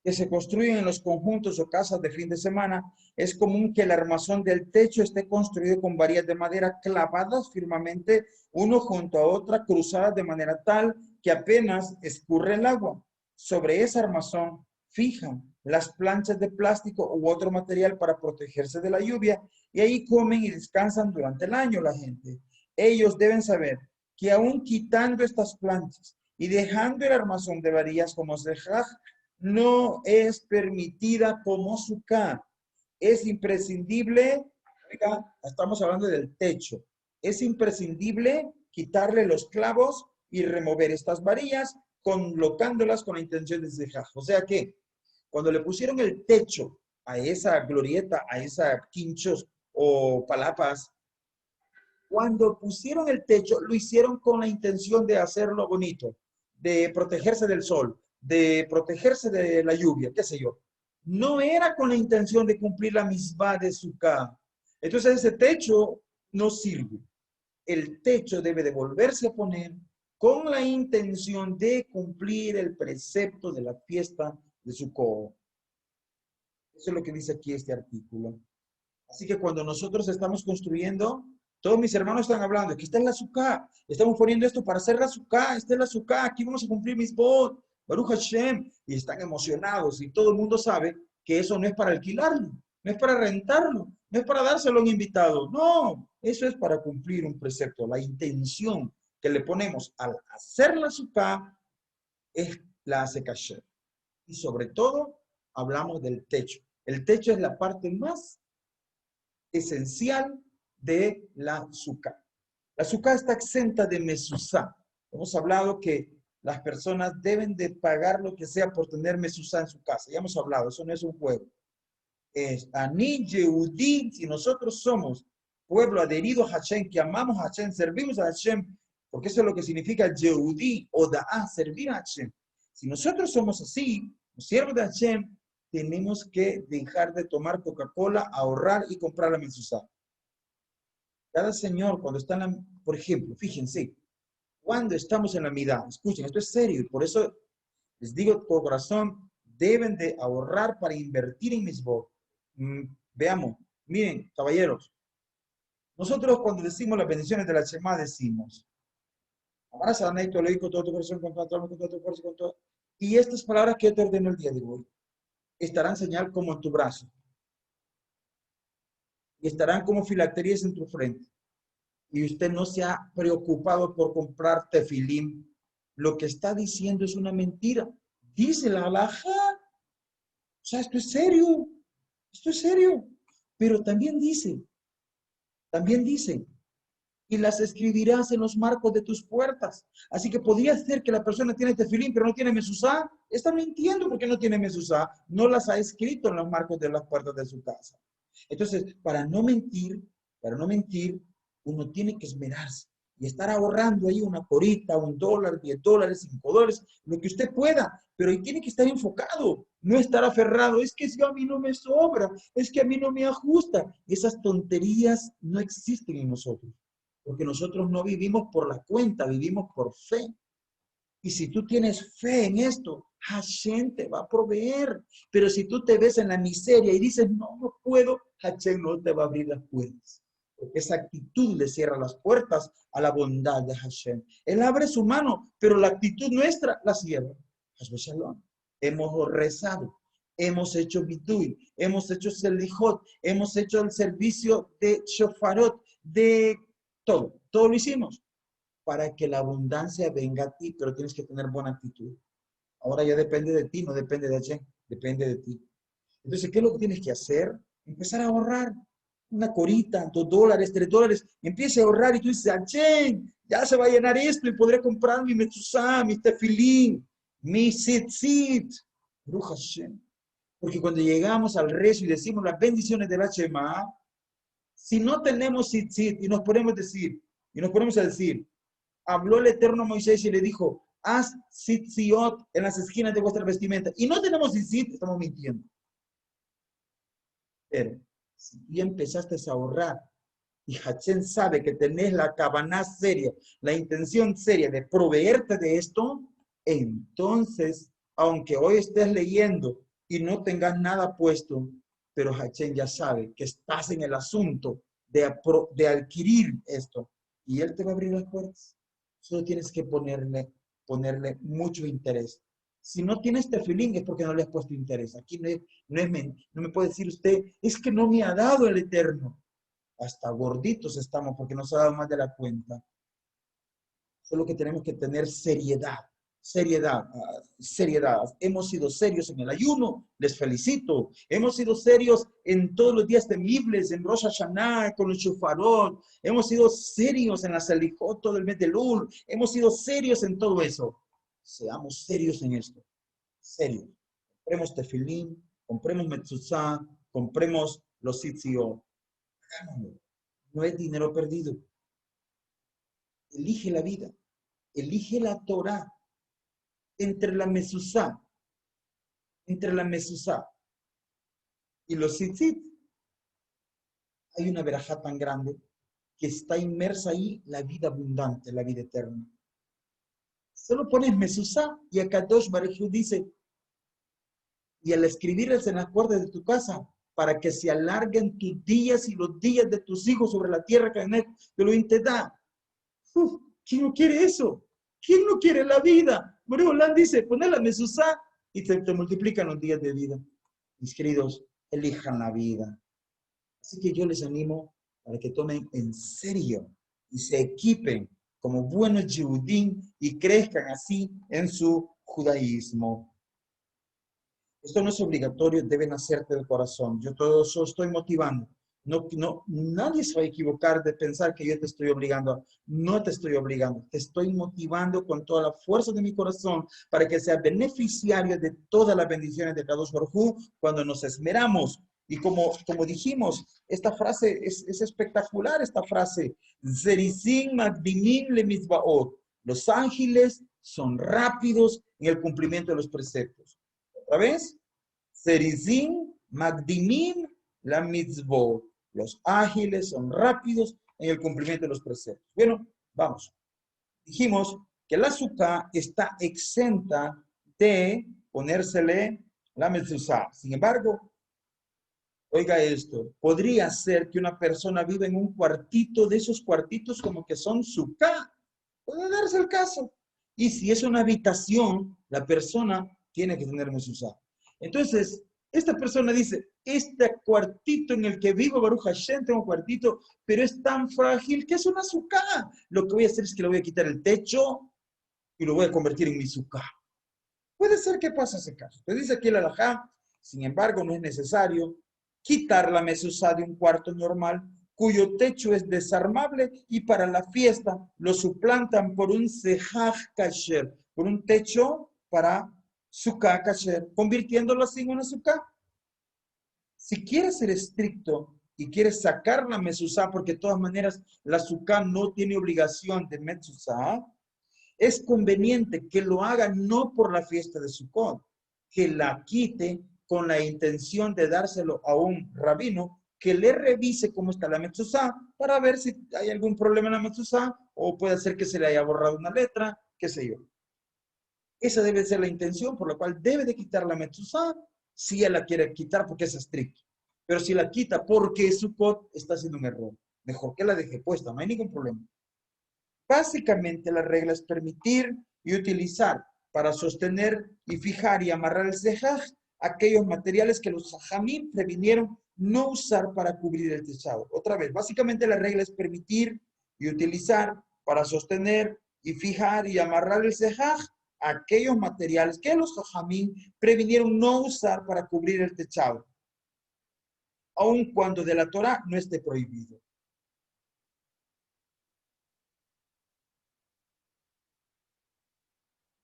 que se construyen en los conjuntos o casas de fin de semana, es común que el armazón del techo esté construido con varillas de madera clavadas firmemente uno junto a otra, cruzadas de manera tal que apenas escurre el agua. Sobre ese armazón fijan las planchas de plástico u otro material para protegerse de la lluvia y ahí comen y descansan durante el año la gente. Ellos deben saber que aún quitando estas planchas y dejando el armazón de varillas como sejaj, no es permitida como sukkah. Es imprescindible, estamos hablando del techo, es imprescindible quitarle los clavos y remover estas varillas, colocándolas con la intención de sejaj. O sea que, cuando le pusieron el techo a esa glorieta, a esa quinchos o palapas, cuando pusieron el techo, lo hicieron con la intención de hacerlo bonito, de protegerse del sol, de protegerse de la lluvia, qué sé yo. No era con la intención de cumplir la misbah de Sukkah. Entonces ese techo no sirve. El techo debe de volverse a poner con la intención de cumplir el precepto de la fiesta de Sukkot. Eso es lo que dice aquí este artículo. Así que cuando nosotros estamos construyendo, todos mis hermanos están hablando, aquí está la sukkah, estamos poniendo esto para hacer la sukkah, esta es la sukkah, aquí vamos a cumplir mis bot, Baruch Hashem, y están emocionados y todo el mundo sabe que eso no es para alquilarlo, no es para rentarlo, no No es para dárselo a un invitado. No, eso es para cumplir un precepto. La intención que le ponemos al hacer la suká es la hace kasher. Y sobre todo, hablamos del techo. El techo es la parte más esencial de la suká. La suká está exenta de mezuzá. Hemos hablado que las personas deben de pagar lo que sea por tener mezuzá en su casa. Ya hemos hablado, eso no es un juego. Es Ani Yehudí, si nosotros somos pueblo adherido a Hashem, que amamos a Hashem, servimos a Hashem, porque eso es lo que significa Yehudí o Da'ah, servir a Hashem. Si nosotros somos así, los siervos de Hashem, tenemos que dejar de tomar Coca-Cola, ahorrar y comprar la mezuzá. Cada señor, cuando está en la, por ejemplo, fíjense, cuando estamos en la midá, escuchen, esto es serio, y por eso les digo, por corazón, deben de ahorrar para invertir en misbot. Veamos, miren, caballeros, nosotros cuando decimos las bendiciones de la Shema decimos, amarás a Adonai tu Elohim con todo tu corazón, con toda tu alma, con toda tu fuerza, con todo. Y estas palabras que yo te ordeno el día de hoy estarán señal como en tu brazo y estarán como filacterías en tu frente. Y usted no se ha preocupado por comprar tefilín. Lo que está diciendo es una mentira. Dice la halajá. O sea, esto es serio. Esto es serio. Pero también dice, y las escribirás en los marcos de tus puertas. Así que podría ser que la persona tiene tefilín, pero no tiene mezuzá. Está mintiendo porque no tiene mezuzá. No las ha escrito en los marcos de las puertas de su casa. Entonces, para no mentir, uno tiene que esmerarse y estar ahorrando ahí una corita, $1, $10, $5, lo que usted pueda, pero ahí tiene que estar enfocado, no estar aferrado, es que a mí no me sobra, es que a mí no me ajusta. Esas tonterías no existen en nosotros, porque nosotros no vivimos por la cuenta, vivimos por fe. Y si tú tienes fe en esto, Hashem te va a proveer. Pero si tú te ves en la miseria y dices, no puedo, Hashem no te va a abrir las puertas. Porque esa actitud le cierra las puertas a la bondad de Hashem. Él abre su mano, pero la actitud nuestra la cierra. Hashem Shalom. Hemos rezado, hemos hecho bidui, hemos hecho selijot, hemos hecho el servicio de shofarot, de todo. Todo lo hicimos para que la abundancia venga a ti, pero tienes que tener buena actitud. Ahora ya depende de ti, no depende de Hashem, depende de ti. Entonces, ¿qué es lo que tienes que hacer? Empezar a ahorrar. Una corita, $2, $3, empiece a ahorrar y tú dices, Hashem, ya se va a llenar esto y podré comprar mi mezuzá, mi tefilín, mi tzitzit. Baruch Hashem. Porque cuando llegamos al rezo y decimos las bendiciones de la Shema, si no tenemos tzitzit y nos ponemos a decir, habló el Eterno a Moisés y le dijo, haz tzitziot en las esquinas de vuestra vestimenta. Y no tenemos tzitzit, estamos mintiendo. Pero si ya empezaste a ahorrar y Hashem sabe que tenés la kavaná seria, la intención seria de proveerte de esto, entonces, aunque hoy estés leyendo y no tengas nada puesto, pero Hashem ya sabe que estás en el asunto de adquirir esto y Él te va a abrir las puertas. Solo tienes que ponerle mucho interés. Si no tienes tefilín es porque no le has puesto interés. Aquí no me puede decir usted, es que no me ha dado el Eterno. Hasta gorditos estamos porque nos ha dado más de la cuenta. Solo que tenemos que tener seriedad. Hemos sido serios en el ayuno, les felicito. Hemos sido serios en todos los días temibles, en Rosh Hashanah, con el Shofarot. Hemos sido serios en la Selijot, todo el mes de Elul. Hemos sido serios en todo eso. Seamos serios en esto. Serios. Compremos tefilín, compremos mezuzá, compremos los tzitzit. Hagámoslo. No es dinero perdido. Elige la vida. Elige la Torah. Entre la mezuzá y los tzitzit, hay una verajá tan grande que está inmersa ahí la vida abundante, la vida eterna. Solo pones mezuzá y Akadosh Baruj Hu dice, y al escribirles en las puertas de tu casa, para que se alarguen tus días y los días de tus hijos sobre la tierra que Elohim te da. ¿Quién no quiere eso? ¿Quién no quiere la vida? Boreolán dice, poner la mezuzá y te multiplican los días de vida. Mis queridos, elijan la vida. Así que yo les animo para que tomen en serio y se equipen como buenos Yehudim y crezcan así en su judaísmo. Esto no es obligatorio, debe nacerte del corazón. Yo todo eso estoy motivando. Nadie se va a equivocar de pensar que yo te estoy obligando. No te estoy obligando, te estoy motivando con toda la fuerza de mi corazón para que seas beneficiario de todas las bendiciones de Kadosh Baruj Hu cuando nos esmeramos. Y como dijimos, esta frase es espectacular, esta frase. Zerizim magdinim le mitzvaot. Los ángeles son rápidos en el cumplimiento de los preceptos. ¿Otra vez? Zerizim magdimim la mitzvot. Los ágiles son rápidos en el cumplimiento de los preceptos. Bueno, vamos. Dijimos que la azúcar está exenta de ponérsele la mezuzá. Sin embargo, oiga esto, podría ser que una persona viva en un cuartito de esos cuartitos como que son suká. Puede darse el caso. Y si es una habitación, la persona tiene que tener mezuzá. Entonces, esta persona dice, este cuartito en el que vivo, Baruch Hashem, tengo un cuartito, pero es tan frágil que es una suká. Lo que voy a hacer es que le voy a quitar el techo y lo voy a convertir en mi suká. Puede ser que pase ese caso. Te dice aquí el alajá, sin embargo, no es necesario quitar la mezuzá de un cuarto normal cuyo techo es desarmable y para la fiesta lo suplantan por un sejaj kasher, por un techo para suká kasher, convirtiéndolo así en una suká. Si quieres ser estricto y quieres sacar la mezuzá, porque de todas maneras la suká no tiene obligación de mezuzá, es conveniente que lo haga no por la fiesta de Sukkot, que la quite con la intención de dárselo a un rabino que le revise cómo está la mezuzá para ver si hay algún problema en la mezuzá o puede ser que se le haya borrado una letra, qué sé yo. Esa debe ser la intención por la cual debe de quitar la mezuzá si él la quiere quitar porque es estricto. Pero si la quita porque es Sukkot, está haciendo un error. Mejor que la deje puesta, no hay ningún problema. Básicamente la regla es permitir y utilizar para sostener y fijar y amarrar el sejaj aquellos materiales que los jajamim previnieron no usar para cubrir el techado. Otra vez, básicamente la regla es permitir y utilizar para sostener y fijar y amarrar el sejaj aquellos materiales que los jajamim previnieron no usar para cubrir el techado, aun cuando de la Torah no esté prohibido.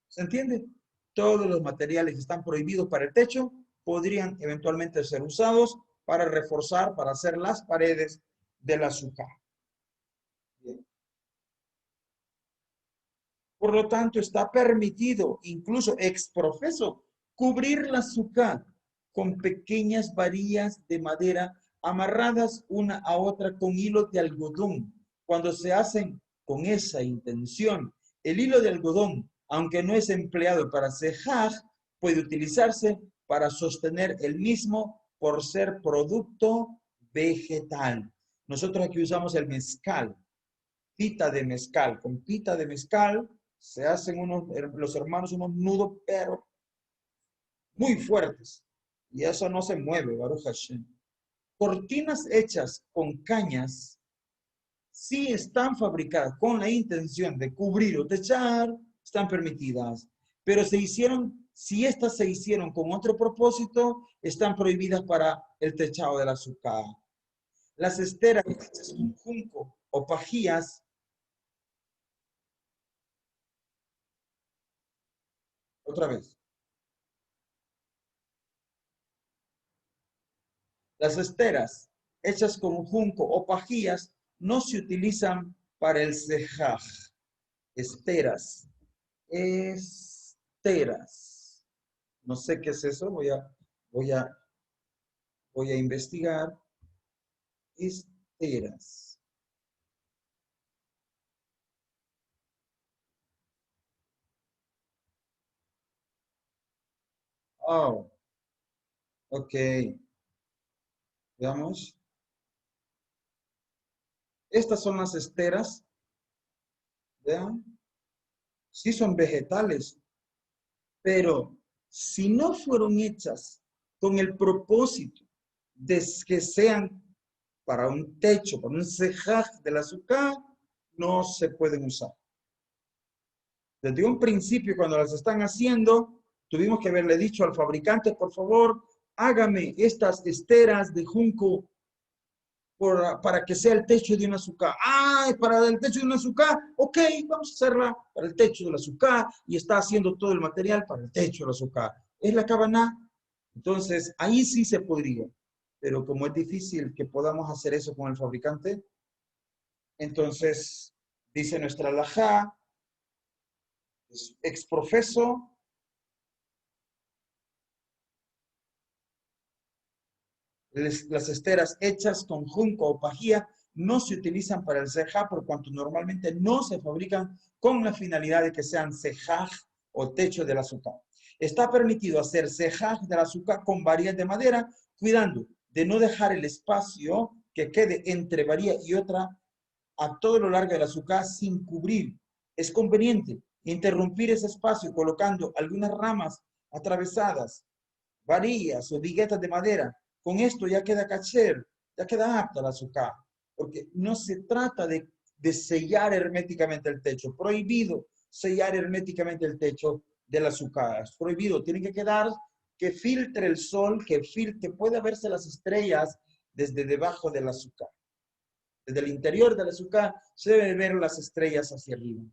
¿Se entiende? Todos los materiales que están prohibidos para el techo podrían eventualmente ser usados para reforzar, para hacer las paredes de la suká. Bien. Por lo tanto, está permitido, incluso ex profeso, cubrir la suká con pequeñas varillas de madera amarradas una a otra con hilos de algodón. Cuando se hacen con esa intención, el hilo de algodón, aunque no es empleado para sejaj, puede utilizarse para sostener el mismo por ser producto vegetal. Nosotros aquí usamos el mezcal, pita de mezcal. Con pita de mezcal se hacen los hermanos unos nudos, pero muy fuertes. Y eso no se mueve, Baruch Hashem. Cortinas hechas con cañas si están fabricadas con la intención de cubrir o techar, están permitidas. Pero si estas se hicieron con otro propósito, están prohibidas para el techado de la azúcar. Las esteras hechas con junco o pajillas, otra vez. Las esteras hechas con junco o pajillas no se utilizan para el sejaj. Esteras. No sé qué es eso, voy a investigar. Esteras. Oh, ok. Veamos. Estas son las esteras. Vean. Sí son vegetales, pero si no fueron hechas con el propósito de que sean para un techo, para un cejaj del azúcar, no se pueden usar. Desde un principio, cuando las están haciendo, tuvimos que haberle dicho al fabricante, por favor, hágame estas esteras de junco para que sea el techo de un azúcar. ¡Ay, para el techo de un azúcar! Ok, vamos a hacerla para el techo del azúcar y está haciendo todo el material para el techo del azúcar. ¿Es la cabana? Entonces, ahí sí se podría. Pero como es difícil que podamos hacer eso con el fabricante, entonces, dice nuestra alajá, exprofeso, las esteras hechas con junco o pajía no se utilizan para el cejaj por cuanto normalmente no se fabrican con la finalidad de que sean cejaj o techo del azúcar. Está permitido hacer cejaj del azúcar con varillas de madera, cuidando de no dejar el espacio que quede entre varilla y otra a todo lo largo del azúcar sin cubrir. Es conveniente interrumpir ese espacio colocando algunas ramas atravesadas, varillas o viguetas de madera. Con esto ya queda cacher, ya queda apta el azúcar, porque no se trata de sellar herméticamente el techo. Prohibido sellar herméticamente el techo del azúcar. Es prohibido, tiene que quedar que filtre el sol, que pueda verse las estrellas desde debajo del azúcar. Desde el interior del azúcar se deben ver las estrellas hacia arriba.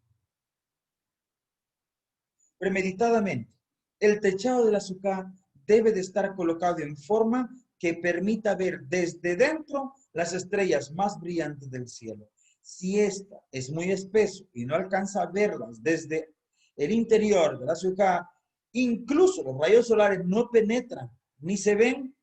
Premeditadamente, el techado del azúcar debe de estar colocado en forma que permita ver desde dentro las estrellas más brillantes del cielo. Si esta es muy espeso y no alcanza a verlas desde el interior del azúcar, incluso los rayos solares no penetran ni se ven.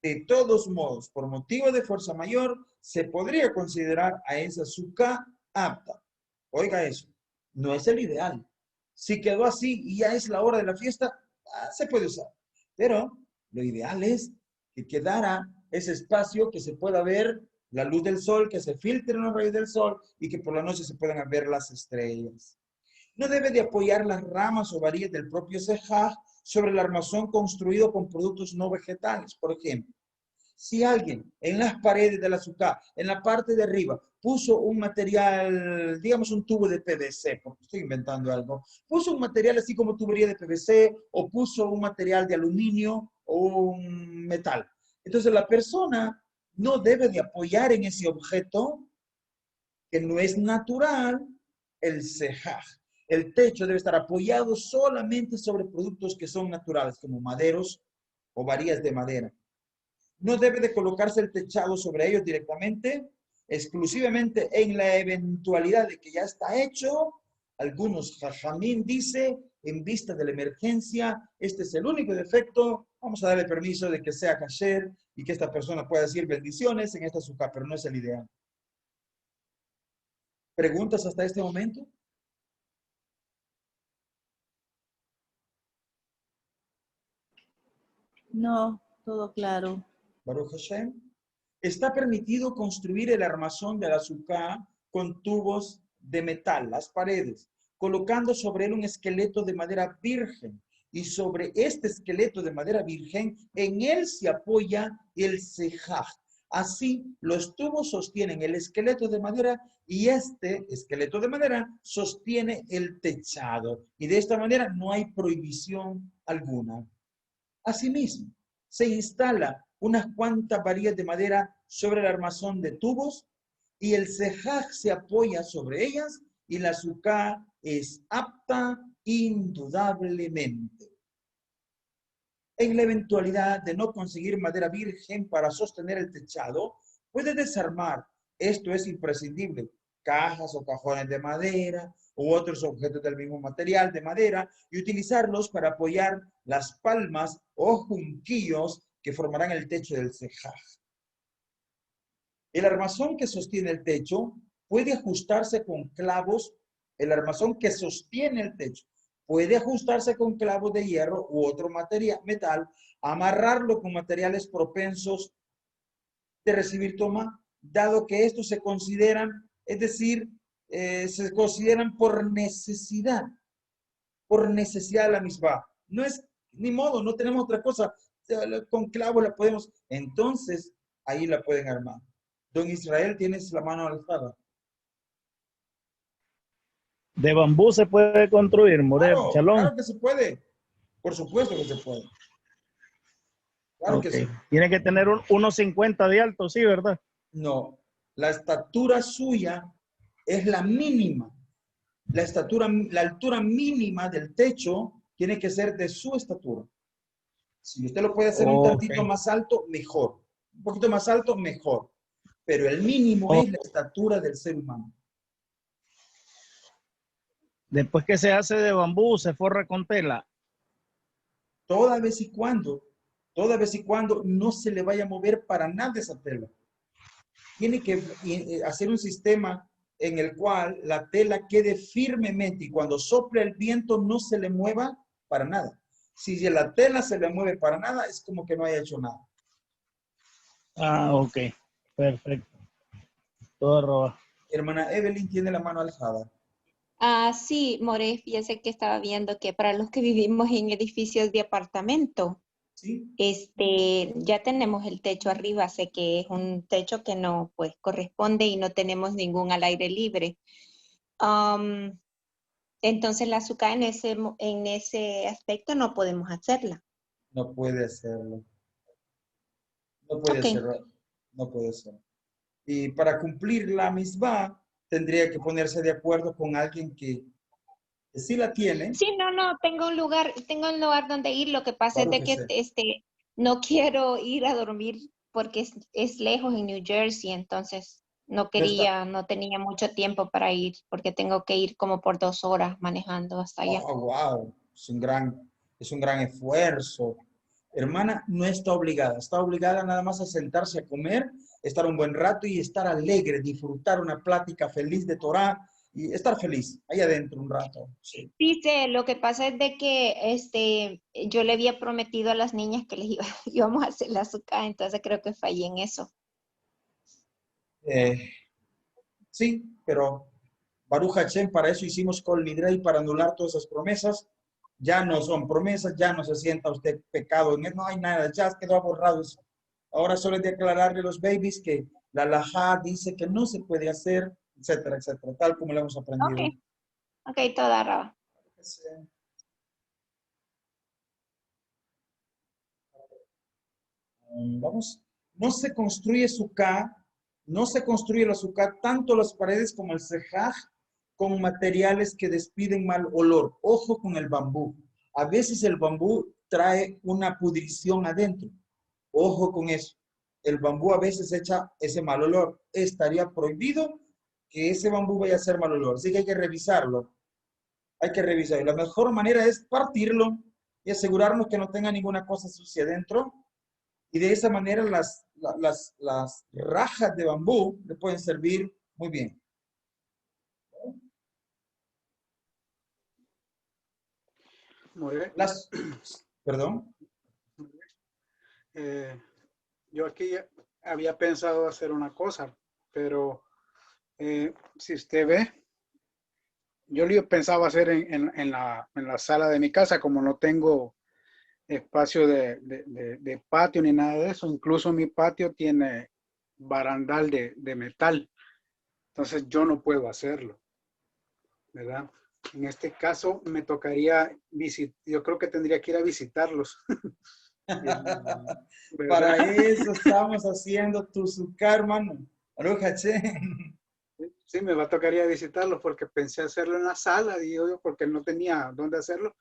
De todos modos, por motivo de fuerza mayor, se podría considerar a esa azúcar apta. Oiga eso, no es el ideal. Si quedó así y ya es la hora de la fiesta, se puede usar. Pero lo ideal es que quedara ese espacio que se pueda ver la luz del sol, que se filtren los rayos del sol y que por la noche se puedan ver las estrellas. No debe de apoyar las ramas o varillas del propio cejaj sobre el armazón construido con productos no vegetales. Por ejemplo, si alguien en las paredes del azúcar, en la parte de arriba, puso un material, digamos un tubo de PVC, porque estoy inventando algo, puso un material así como tubería de PVC o puso un material de aluminio o un metal. Entonces la persona no debe de apoyar en ese objeto que no es natural el cejaj. El techo debe estar apoyado solamente sobre productos que son naturales, como maderos o varillas de madera. No debe de colocarse el techado sobre ellos directamente, exclusivamente en la eventualidad de que ya está hecho. Algunos jajamín dice, en vista de la emergencia, este es el único defecto, vamos a darle permiso de que sea kasher y que esta persona pueda decir bendiciones en esta azúcar, pero no es el ideal. ¿Preguntas hasta este momento? No, todo claro. Baruch Hashem. Está permitido construir el armazón del azúcar con tubos de metal, las paredes, colocando sobre él un esqueleto de madera virgen. Y sobre este esqueleto de madera virgen, en él se apoya el cejaj. Así, los tubos sostienen el esqueleto de madera y este esqueleto de madera sostiene el techado. Y de esta manera no hay prohibición alguna. Asimismo, se instala unas cuantas varillas de madera sobre el armazón de tubos y el cejaj se apoya sobre ellas y la azúcar es apta indudablemente. En la eventualidad de no conseguir madera virgen para sostener el techado, puede desarmar, esto es imprescindible, cajas o cajones de madera u otros objetos del mismo material de madera y utilizarlos para apoyar las palmas o junquillos que formarán el techo del cejaj. El armazón que sostiene el techo puede ajustarse con clavos. El armazón que sostiene el techo puede ajustarse con clavos de hierro u otro material, metal, amarrarlo con materiales propensos de recibir toma, dado que estos se consideran, es decir, se consideran por necesidad de la misma. No es ni modo, no tenemos otra cosa. con clavos la podemos, entonces ahí la pueden armar. Don Israel, tienes la mano alzada. De bambú se puede construir, More, Claro, Chalón. claro que se puede. Por supuesto que se puede. Claro que Ok. sí. Tiene que tener unos 50 de alto, sí, ¿verdad? No, la estatura suya es la mínima. La altura mínima del techo tiene que ser de su estatura. Si usted lo puede hacer un Ok. tantito más alto, mejor. Un poquito más alto, mejor. Pero el mínimo Oh. es la estatura del ser humano. Después que se hace de bambú, se forra con tela. Toda vez y cuando no se le vaya a mover para nada esa tela. Tiene que hacer un sistema en el cual la tela quede firmemente y cuando sople el viento no se le mueva para nada. Si la tela se le mueve para nada, es como que no haya hecho nada. Ah, ok. Perfecto. Todo roba. Hermana Evelyn tiene la mano alzada. Sí, More, fíjese que estaba viendo que para los que vivimos en edificios de apartamento, ¿Sí? ya tenemos el techo arriba, sé que es un techo que no, pues, corresponde y no tenemos ningún al aire libre. Entonces la azúcar en ese aspecto no podemos hacerla. No puede hacerlo. No puede Ok. hacerlo. No puede hacerlo. Y para cumplir la misma, tendría que ponerse de acuerdo con alguien que sí la tiene. Sí, no, tengo un lugar donde ir. Lo que pasa es Claro de que que sí. no quiero ir a dormir porque es lejos en New Jersey, entonces no tenía mucho tiempo para ir porque tengo que ir como por 2 horas manejando hasta allá. Oh, wow, es un gran esfuerzo. Hermana, no está obligada nada más a sentarse a comer, estar un buen rato y estar alegre, disfrutar una plática feliz de Torah y estar feliz ahí adentro un rato. Sí. Dice, lo que pasa es de que yo le había prometido a las niñas que íbamos a hacer la azúcar, entonces creo que fallé en eso. Eh, sí, pero Baruch Hashem, para eso hicimos Kol Nidrei, para anular todas esas promesas. Ya no son promesas, ya no se sienta usted pecado en él, no hay nada, ya quedó borrado eso. Ahora solo es de aclararle a los babies que la halajá dice que no se puede hacer, etcétera, etcétera, tal como lo hemos aprendido. Ok, toda raba. Vamos, no se construye sukkah, no se construye la sukkah, tanto las paredes como el sejaj, con materiales que despiden mal olor. Ojo con el bambú. A veces el bambú trae una pudrición adentro. Ojo con eso. El bambú a veces echa ese mal olor. Estaría prohibido que ese bambú vaya a hacer mal olor. Así que hay que revisarlo. Hay que revisarlo. La mejor manera es partirlo y asegurarnos que no tenga ninguna cosa sucia dentro. Y de esa manera las rajas de bambú le pueden servir muy bien. Muy bien. Perdón. Yo aquí había pensado hacer una cosa, pero si usted ve, yo lo pensaba hacer en la sala de mi casa, como no tengo espacio de patio ni nada de eso. Incluso mi patio tiene barandal de metal. Entonces yo no puedo hacerlo, ¿verdad? En este caso me tocaría yo creo que tendría que ir a visitarlos. Para eso estamos haciendo tu sukkah, hermano. Baruch Hashem. Sí, me va a tocar ir a visitarlos porque pensé hacerlo en la sala, digo yo, porque no tenía dónde hacerlo.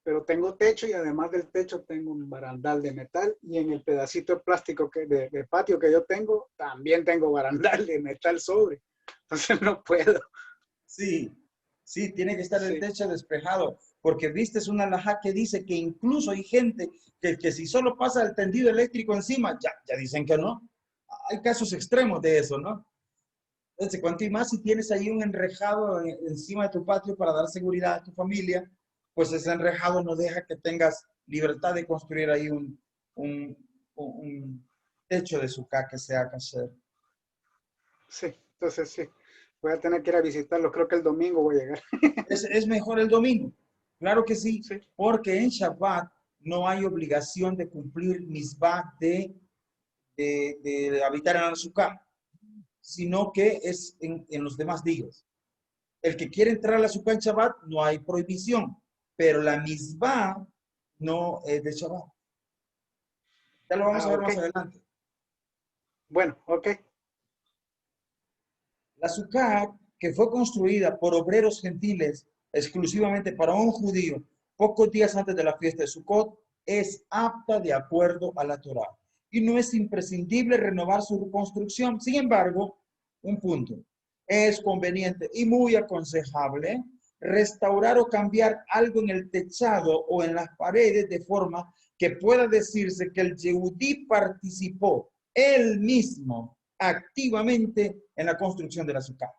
Pero tengo techo y además del techo tengo un barandal de metal y en el pedacito de plástico de patio que yo tengo, también tengo barandal de metal sobre. Entonces no puedo. Sí, sí, tiene que estar el techo despejado, porque viste, es una alajá que dice que incluso hay gente que si solo pasa el tendido eléctrico encima, ya dicen que no. Hay casos extremos de eso, ¿no? Entonces, cuanto y más si tienes ahí un enrejado encima de tu patio para dar seguridad a tu familia, pues ese enrejado no deja que tengas libertad de construir ahí un techo de sukkah que sea kasher. Sí, entonces sí. Voy a tener que ir a visitarlo. Creo que el domingo voy a llegar. Es mejor el domingo. Claro que sí, porque en Shabbat no hay obligación de cumplir misbah de habitar en la Sukkah, sino que es en los demás días. El que quiere entrar a la Sukkah en Shabbat, no hay prohibición, pero la misbah no es de Shabbat. Ya lo vamos a ver ok. más adelante. Bueno, ok. La Sukkah, que fue construida por obreros gentiles exclusivamente para un judío, pocos días antes de la fiesta de Sukkot, es apta de acuerdo a la Torá. Y no es imprescindible renovar su construcción. Sin embargo, un punto, es conveniente y muy aconsejable restaurar o cambiar algo en el techado o en las paredes de forma que pueda decirse que el Yehudí participó él mismo activamente en la construcción de la Sukkah.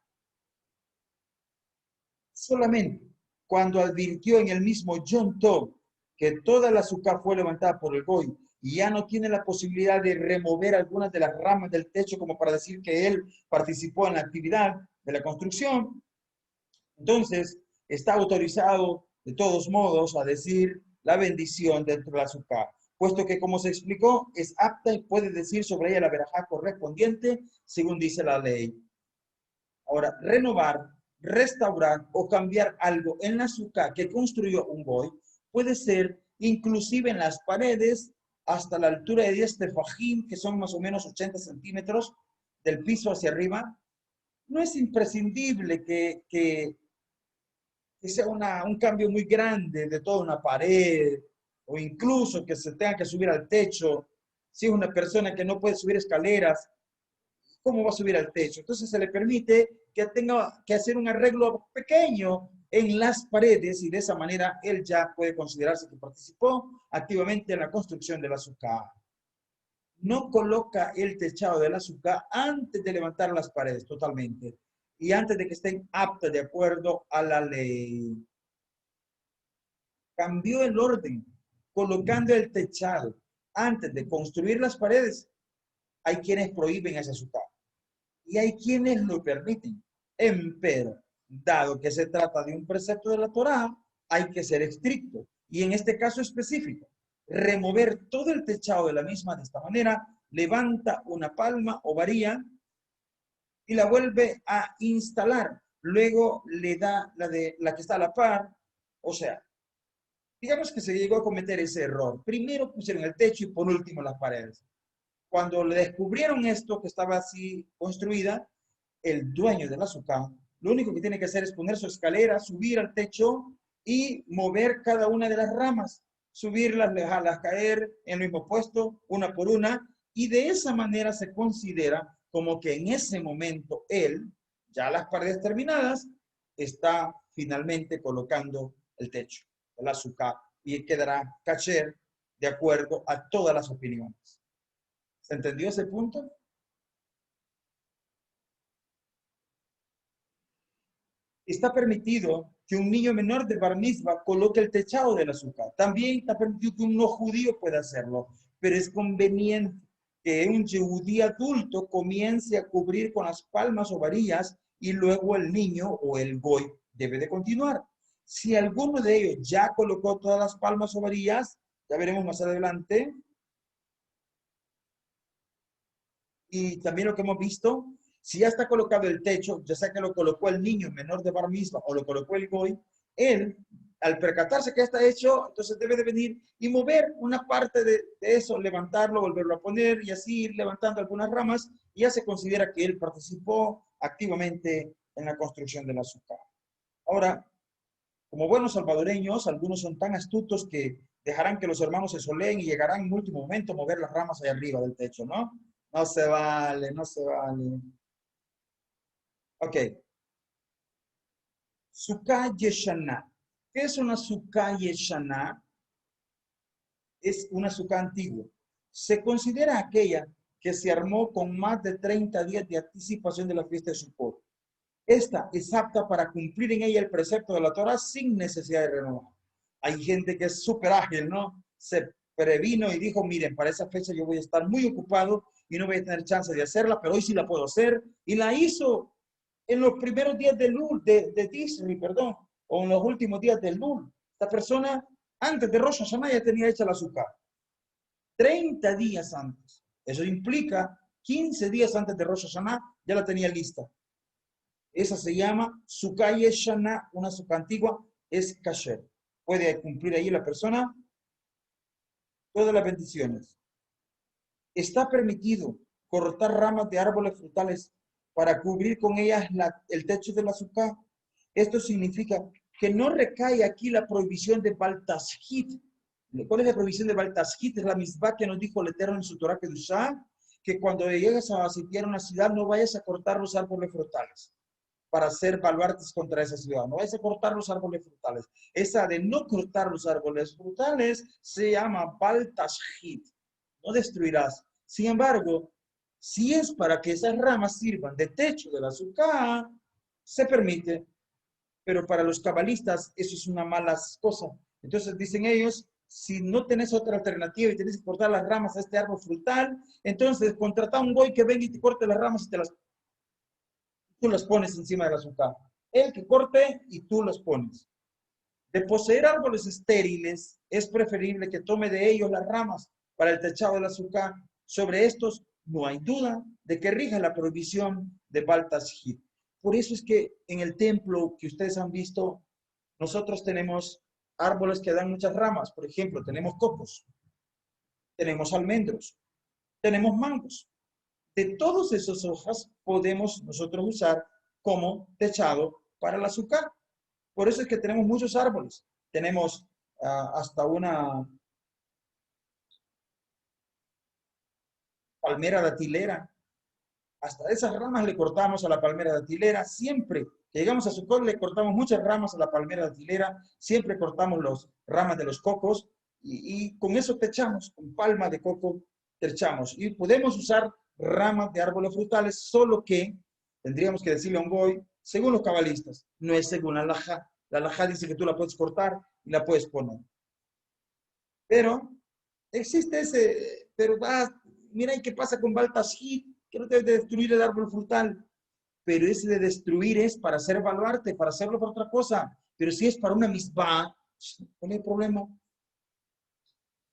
Solamente cuando advirtió en el mismo Yom Tov que toda la Sukkah fue levantada por el Goy y ya no tiene la posibilidad de remover algunas de las ramas del techo como para decir que él participó en la actividad de la construcción, entonces está autorizado de todos modos a decir la bendición dentro de la Sukkah, puesto que, como se explicó, es apta y puede decir sobre ella la verajá correspondiente, según dice la ley. Ahora, renovar, restaurar o cambiar algo en la Sukkah que construyó un goy puede ser inclusive en las paredes hasta la altura de 10 tefajim, que son más o menos 80 centímetros del piso hacia arriba. No es imprescindible que sea un cambio muy grande de toda una pared, o incluso que se tenga que subir al techo. Si es una persona que no puede subir escaleras, ¿cómo va a subir al techo? Entonces se le permite que tenga que hacer un arreglo pequeño en las paredes y de esa manera él ya puede considerarse que participó activamente en la construcción de la Sukkah. No coloca el techado de la Sukkah antes de levantar las paredes totalmente y antes de que estén aptas de acuerdo a la ley. Cambió el orden, colocando el techado antes de construir las paredes. Hay quienes prohíben esa Sukkah y hay quienes lo permiten. Empero, dado que se trata de un precepto de la Torá, hay que ser estricto. Y en este caso específico, remover todo el techado de la misma de esta manera, levanta una palma o varilla y la vuelve a instalar. Luego le da la que está a la par. O sea, digamos que se llegó a cometer ese error. Primero pusieron el techo y por último las paredes. Cuando le descubrieron esto que estaba así construida, el dueño de la Sukkah, lo único que tiene que hacer es poner su escalera, subir al techo y mover cada una de las ramas, subirlas, dejarlas caer en el mismo puesto, una por una, y de esa manera se considera como que en ese momento él, ya las paredes terminadas, está finalmente colocando el techo de la Sukkah y quedará kasher de acuerdo a todas las opiniones. ¿Se entendió ese punto? Está permitido que un niño menor de bar mitzvah coloque el techado de la Sukkah. También está permitido que un no judío pueda hacerlo, pero es conveniente que un yehudí adulto comience a cubrir con las palmas o varillas y luego el niño o el goy debe de continuar. Si alguno de ellos ya colocó todas las palmas o varillas, ya veremos más adelante. Y también lo que hemos visto, si ya está colocado el techo, ya sea que lo colocó el niño menor de bar mitzvah o lo colocó el goy, él, al percatarse que ya está hecho, entonces debe de venir y mover una parte de eso, levantarlo, volverlo a poner y así ir levantando algunas ramas y ya se considera que él participó activamente en la construcción de la Sukkah. Ahora, como buenos salvadoreños, algunos son tan astutos que dejarán que los hermanos se soleen y llegarán en último momento a mover las ramas allá arriba del techo, ¿no? No se vale, no se vale. Ok. Sukkah Yeshaná. ¿Qué es una Sukkah Yeshaná? Es una Sukkah antigua. Se considera aquella que se armó con más de 30 días de anticipación de la fiesta de Sukkot. Esta es apta para cumplir en ella el precepto de la Torah sin necesidad de renovar. Hay gente que es súper ágil, ¿no? Se previno y dijo, miren, para esa fecha yo voy a estar muy ocupado y no voy a tener chance de hacerla, pero hoy sí la puedo hacer. Y la hizo en los primeros días de Lul, de Tisri, perdón, o en los últimos días del Lul. Esta persona Antes de Rosh Hashanah ya tenía hecha la azúcar. 30 días antes. Eso implica 15 días antes de Rosh Hashanah ya la tenía lista. Esa se llama Sukkah Yeshana, una azúcar antigua, es kasher. Puede cumplir ahí la persona todas las bendiciones. Está permitido cortar ramas de árboles frutales para cubrir con ellas el techo del azúcar. Esto significa que no recae aquí la prohibición de Baltashit. ¿Cuál es la prohibición de Baltashit? Es la misma que nos dijo el Eterno en su Torah Kedushá, que cuando llegues a sitiar una ciudad no vayas a cortar los árboles frutales para hacer baluartes contra esa ciudad. No vayas a cortar los árboles frutales. Esa de no cortar los árboles frutales se llama Baltashit. No destruirás. Sin embargo, si es para que esas ramas sirvan de techo del azúcar, se permite. Pero para los cabalistas eso es una mala cosa. Entonces dicen ellos, si no tenés otra alternativa y tenés que cortar las ramas a este árbol frutal, entonces contrata a un goy que venga y te corte las ramas y tú las pones encima del azúcar. Él que corte y tú las pones. De poseer árboles estériles, es preferible que tome de ellos las ramas para el techado del azúcar. Sobre estos no hay duda de que rija la prohibición de Baltashit. Por eso es que en el templo que ustedes han visto, nosotros tenemos árboles que dan muchas ramas. Por ejemplo, tenemos cocos, tenemos almendros, tenemos mangos. De todas esas hojas podemos nosotros usar como techado para el azúcar. Por eso es que tenemos muchos árboles. Tenemos hasta una palmera datilera. Hasta esas ramas le cortamos a la palmera datilera. Siempre que llegamos a Sukkot le cortamos muchas ramas a la palmera datilera. Siempre cortamos las ramas de los cocos y con eso techamos, con palma de coco techamos. Y podemos usar ramas de árboles frutales, solo que tendríamos que decirle a un goy, según los cabalistas, no es según la halajá. La halajá dice que tú la puedes cortar y la puedes poner. Pero existe ese, pero mira qué pasa con Baltashit, que no debes de destruir el árbol frutal. Pero ese de destruir es para hacer baluarte, para hacerlo por otra cosa. Pero si es para una misbah, no hay problema.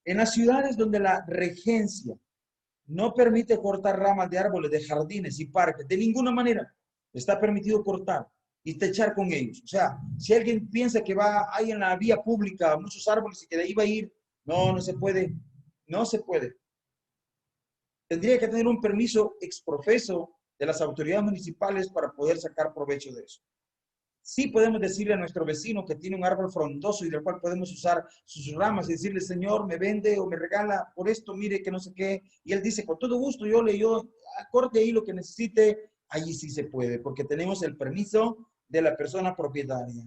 En las ciudades donde la regencia no permite cortar ramas de árboles, de jardines y parques, de ninguna manera está permitido cortar y techar con ellos. O sea, si alguien piensa que hay en la vía pública muchos árboles y que de ahí va a ir, no se puede. No se puede. Tendría que tener un permiso exprofeso de las autoridades municipales para poder sacar provecho de eso. Sí podemos decirle a nuestro vecino que tiene un árbol frondoso y del cual podemos usar sus ramas y decirle, Señor, me vende o me regala por esto, mire que no sé qué. Y él dice, con todo gusto, yo corte ahí lo que necesite. Allí sí se puede, porque tenemos el permiso de la persona propietaria.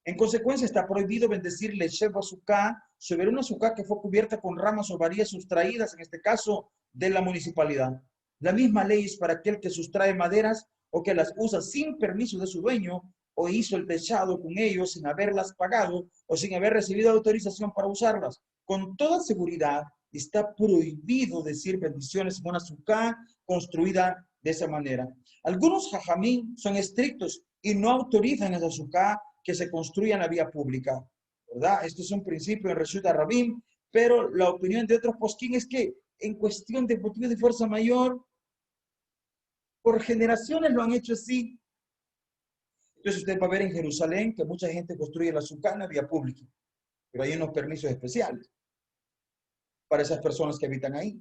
En consecuencia, está prohibido bendecirle Sheva Sukkah sobre una Sukkah que fue cubierta con ramas o varillas sustraídas, en este caso, de la municipalidad. La misma ley es para aquel que sustrae maderas o que las usa sin permiso de su dueño o hizo el techado con ellos sin haberlas pagado o sin haber recibido autorización para usarlas. Con toda seguridad, está prohibido decir bendiciones en una Sukkah construida de esa manera. Algunos jajamín son estrictos y no autorizan esa Sukkah que se construya en la vía pública, ¿verdad? Esto es un principio en Reshut HaRabim, pero la opinión de otros posquín es que en cuestión de motivos de fuerza mayor, por generaciones lo han hecho así. Entonces usted va a ver en Jerusalén que mucha gente construye la Sukkah en la vía pública, pero hay unos permisos especiales para esas personas que habitan ahí.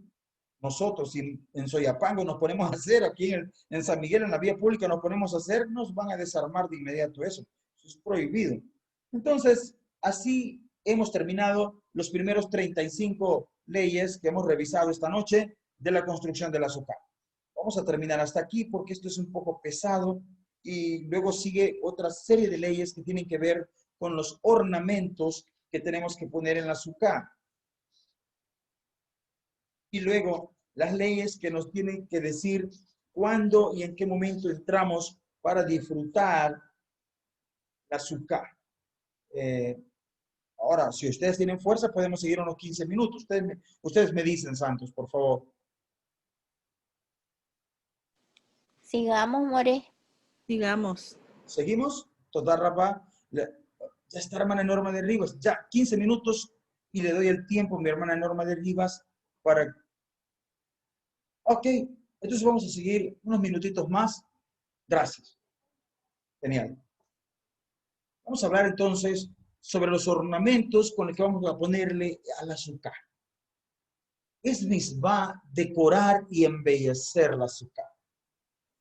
Nosotros, si en Soyapango nos ponemos a hacer, aquí en San Miguel, en la vía pública, nos ponemos a hacer, nos van a desarmar de inmediato eso. Eso es prohibido. Entonces, así hemos terminado los primeros 35 leyes que hemos revisado esta noche de la construcción de la Sukkah. Vamos a terminar hasta aquí porque esto es un poco pesado y luego sigue otra serie de leyes que tienen que ver con los ornamentos que tenemos que poner en la Sukkah. Y luego las leyes que nos tienen que decir cuándo y en qué momento entramos para disfrutar la Sukkah. Ahora, si ustedes tienen fuerza, podemos seguir unos 15 minutos. Ustedes me dicen, Santos, por favor. Sigamos, More. Sigamos. ¿Seguimos? Toda Rabá. Ya está hermana Norma de Rivas. Ya, 15 minutos y le doy el tiempo a mi hermana Norma de Rivas para... Ok, entonces vamos a seguir unos minutitos más. Gracias. Genial. Vamos a hablar entonces sobre los ornamentos con los que vamos a ponerle al azúcar. Es misbah decorar y embellecer la azúcar.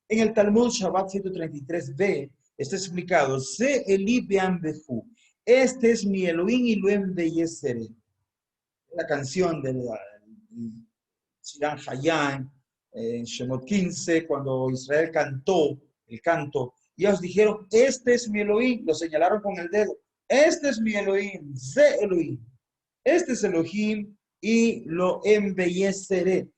En el Talmud Shabbat 133b está explicado, Ze Eli be'ambehu. Este es mi Elohim y lo embelleceré. La canción del Shiran Hayán, en Shemot 15, cuando Israel cantó el canto, y ellos dijeron, este es mi Elohim, lo señalaron con el dedo, este es mi Elohim, Ze Elohim, este es Elohim y lo embelleceré.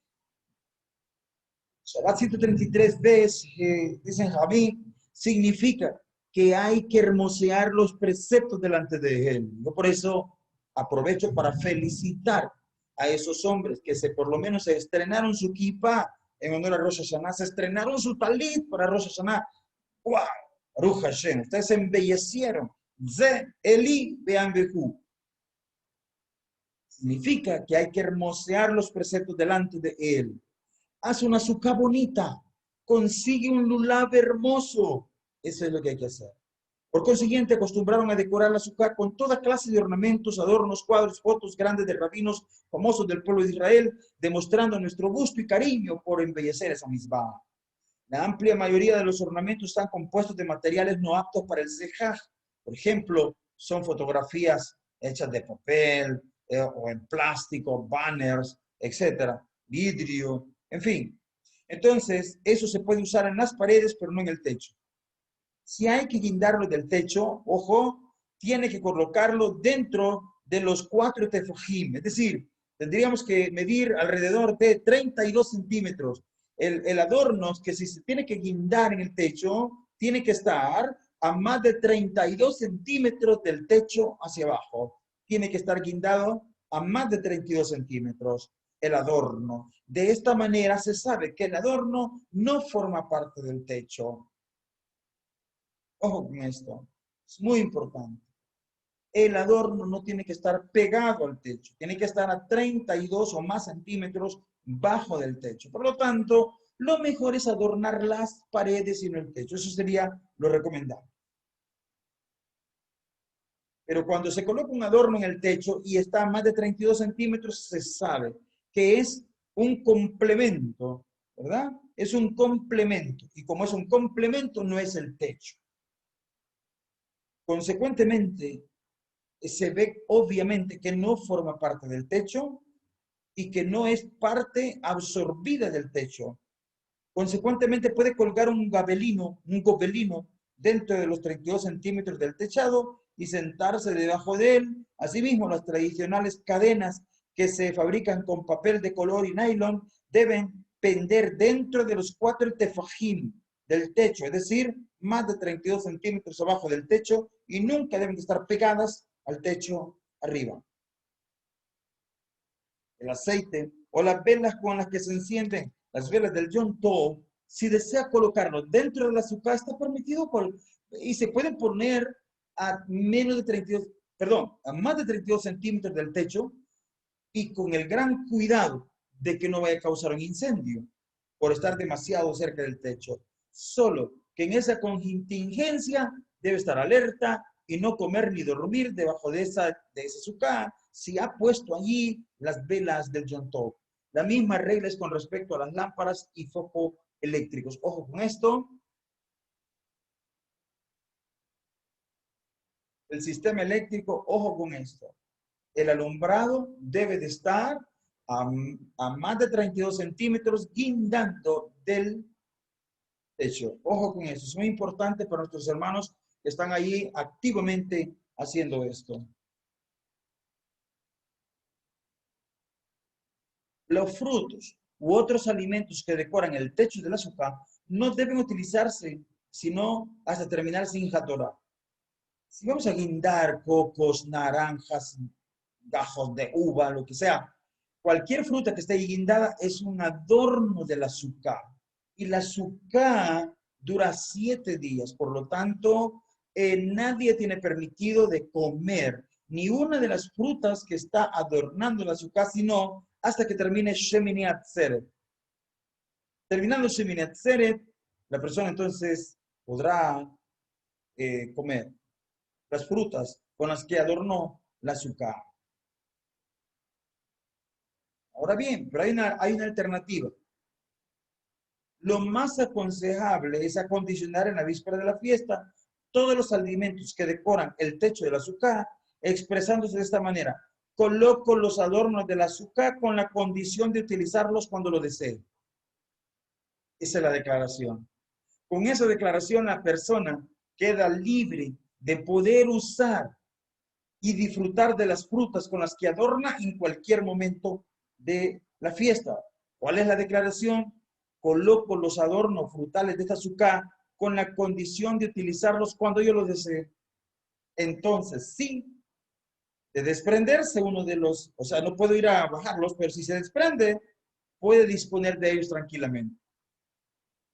Shabbat 133b, dicen Javí, significa que hay que hermosear los preceptos delante de él. Yo por eso aprovecho para felicitar a esos hombres que por lo menos se estrenaron su kippah en honor a Rosh Hashanah, se estrenaron su talit para Rosh Hashanah. ¡Wow! Baruch Hashem, ustedes se embellecieron. Ze Eli be'ambehu. Significa que hay que hermosear los preceptos delante de él. Haz una azúcar bonita, consigue un lulav hermoso. Eso es lo que hay que hacer. Por consiguiente, acostumbraron a decorar la azúcar con toda clase de ornamentos, adornos, cuadros, fotos grandes de rabinos famosos del pueblo de Israel, demostrando nuestro gusto y cariño por embellecer esa misbah. La amplia mayoría de los ornamentos están compuestos de materiales no aptos para el zehaj. Por ejemplo, son fotografías hechas de papel o en plástico, banners, etcétera, vidrio, en fin. Entonces, eso se puede usar en las paredes, pero no en el techo. Si hay que guindarlo del techo, ojo, tiene que colocarlo dentro de los 4 tefojim. Es decir, tendríamos que medir alrededor de 32 centímetros. El adorno que si se tiene que guindar en el techo, tiene que estar a más de 32 centímetros del techo hacia abajo. Tiene que estar guindado a más de 32 centímetros el adorno. De esta manera se sabe que el adorno no forma parte del techo. Ojo con esto, es muy importante. El adorno no tiene que estar pegado al techo, tiene que estar a 32 o más centímetros bajo del techo. Por lo tanto, lo mejor es adornar las paredes y no el techo. Eso sería lo recomendable. Pero cuando se coloca un adorno en el techo y está a más de 32 centímetros, se sabe que es un complemento, ¿verdad? Es un complemento. Y como es un complemento, no es el techo. Consecuentemente, se ve obviamente que no forma parte del techo y que no es parte absorbida del techo. Consecuentemente, puede colgar un gobelino dentro de los 32 centímetros del techado y sentarse debajo de él. Asimismo, las tradicionales cadenas que se fabrican con papel de color y nylon deben pender dentro de los 4 tefajim del techo, es decir, más de 32 centímetros abajo del techo y nunca deben estar pegadas al techo arriba. El aceite o las velas con las que se encienden, las velas del Yom Tov, si desea colocarlo dentro de la azúcar, está permitido y se pueden poner a menos de 32, perdón, a más de 32 centímetros del techo y con el gran cuidado de que no vaya a causar un incendio por estar demasiado cerca del techo. Solo que en esa contingencia debe estar alerta y no comer ni dormir debajo de ese azúcar si ha puesto allí las velas del Yom Tov. La misma regla es con respecto a las lámparas y focos eléctricos. Ojo con esto. El sistema eléctrico, ojo con esto. El alumbrado debe de estar a más de 32 centímetros guindando del techo. Ojo con eso. Es muy importante para nuestros hermanos que están allí activamente haciendo esto. Los frutos u otros alimentos que decoran el techo del azúcar no deben utilizarse sino hasta terminar sin Torah. Si vamos a guindar cocos, naranjas, gajos de uva, lo que sea, cualquier fruta que esté guindada es un adorno del azúcar. Y el azúcar dura 7 días, por lo tanto, nadie tiene permitido de comer ni una de las frutas que está adornando la sukkah, sino hasta que termine Shemini Atzeret. Terminando Shemini Atzeret, la persona entonces podrá comer las frutas con las que adornó la sukkah. Ahora bien, pero hay una alternativa. Lo más aconsejable es acondicionar en la víspera de la fiesta todos los alimentos que decoran el techo de la sukkah, expresándose de esta manera: coloco los adornos de la sukkah con la condición de utilizarlos cuando lo desee. Esa es la declaración. Con esa declaración la persona queda libre de poder usar y disfrutar de las frutas con las que adorna en cualquier momento de la fiesta. ¿Cuál es la declaración? Coloco los adornos frutales de esta sukkah con la condición de utilizarlos cuando yo los desee. Entonces, sí, de desprenderse uno de los, o sea, no puedo ir a bajarlos, pero si se desprende, puede disponer de ellos tranquilamente.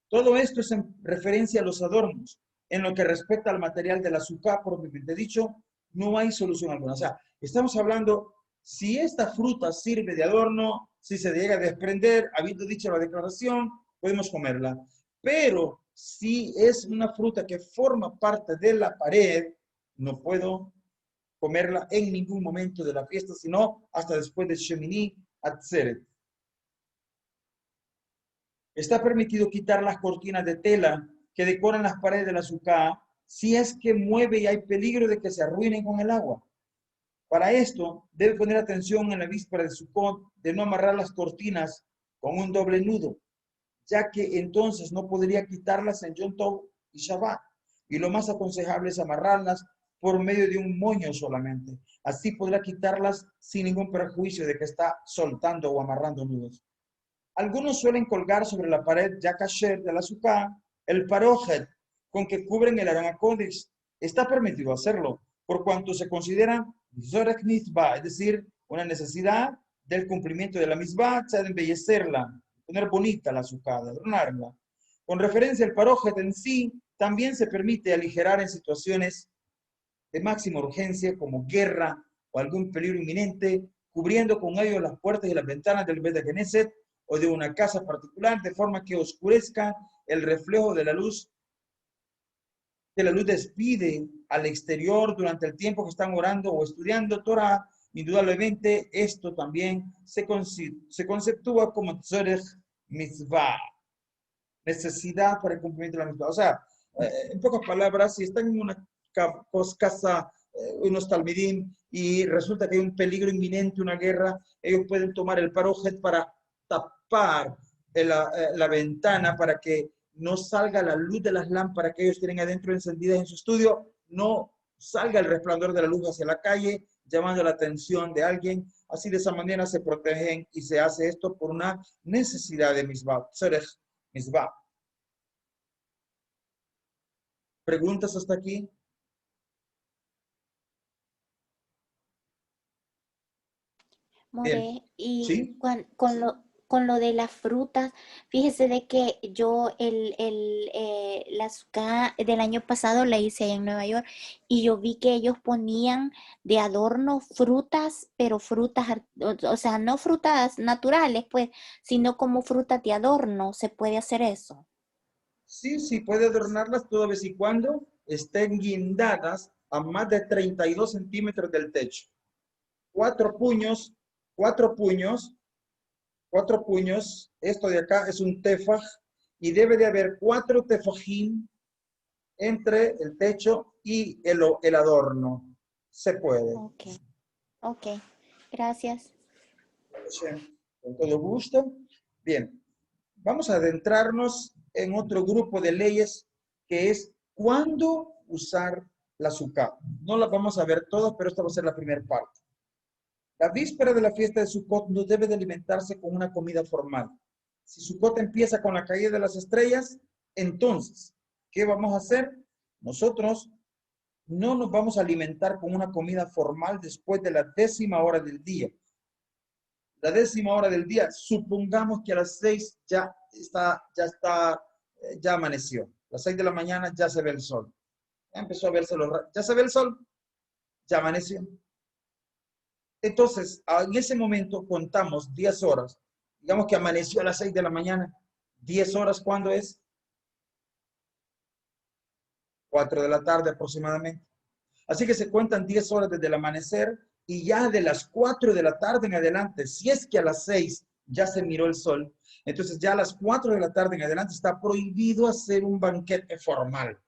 Todo esto es en referencia a los adornos. En lo que respecta al material de la sukkah, propiamente dicho, no hay solución alguna. O sea, estamos hablando, si esta fruta sirve de adorno, si se llega a desprender, habiendo dicho la declaración, podemos comerla. Pero si es una fruta que forma parte de la pared, no puedo comerla en ningún momento de la fiesta, sino hasta después de Shemini Atzeret. Está permitido quitar las cortinas de tela que decoran las paredes de la sukkah si es que mueve y hay peligro de que se arruinen con el agua. Para esto, debe poner atención en la víspera de Sukkot de no amarrar las cortinas con un doble nudo, ya que entonces no podría quitarlas en Yom Tov y Shabbat. Y lo más aconsejable es amarrarlas por medio de un moño solamente. Así podrá quitarlas sin ningún perjuicio de que está soltando o amarrando nudos. Algunos suelen colgar sobre la pared ya kasher de la sukkah el parojet con que cubren el Aron HaKodesh. Está permitido hacerlo por cuanto se considera zorech mitzvah, es decir, una necesidad del cumplimiento de la mitzvah, de embellecerla, poner bonita la sukkah, de adornarla. Con referencia al parojet en sí, también se permite aligerar en situaciones de máxima urgencia como guerra o algún peligro inminente, cubriendo con ello las puertas y las ventanas del Bet Knesset o de una casa particular, de forma que oscurezca el reflejo de la luz que la luz despide al exterior durante el tiempo que están orando o estudiando Torah. Indudablemente esto también se conceptúa como tzorech mitzvah, necesidad para el cumplimiento de la mitzvah. O sea, en pocas palabras, si están en una casa, unos talmidim, y resulta que hay un peligro inminente, una guerra, ellos pueden tomar el parojet para tapar la ventana para que no salga la luz de las lámparas que ellos tienen adentro encendidas en su estudio, no salga el resplandor de la luz hacia la calle, llamando la atención de alguien. Así de esa manera se protegen y se hace esto por una necesidad de mitzvah, tzorech mitzvah. ¿Preguntas hasta aquí? More, y ¿Sí? con lo de las frutas, fíjese de que yo la azúcar del año pasado la hice allá en Nueva York y yo vi que ellos ponían de adorno frutas, pero frutas, o sea, no frutas naturales, pues, sino como frutas de adorno. ¿Se puede hacer eso? Sí, sí, puede adornarlas toda vez y cuando estén guindadas a más de 32 centímetros del techo. Cuatro puños, esto de acá es un tefaj y debe de haber 4 tefajim entre el techo y el adorno. Se puede. Ok, gracias. Con todo gusto. Bien, vamos a adentrarnos en otro grupo de leyes que es cuándo usar la sukkah. No las vamos a ver todas, pero esta va a ser la primera parte. La víspera de la fiesta de Sukkot no debe de alimentarse con una comida formal. Si Sukkot empieza con la caída de las estrellas, entonces, ¿qué vamos a hacer? Nosotros no nos vamos a alimentar con una comida formal después de la 10ª hora del día. La 10ª hora del día, supongamos que a las 6 ya amaneció. A las 6 de la mañana ya se ve el sol. Ya empezó a verse ya se ve el sol, ya amaneció. Entonces, en ese momento contamos 10 horas. Digamos que amaneció a las 6 de la mañana. 10 horas, ¿cuándo es? 4 de la tarde aproximadamente. Así que se cuentan 10 horas desde el amanecer y ya de las 4 de la tarde en adelante, si es que a las 6 ya se miró el sol, entonces ya a las 4 de la tarde en adelante está prohibido hacer un banquete formal.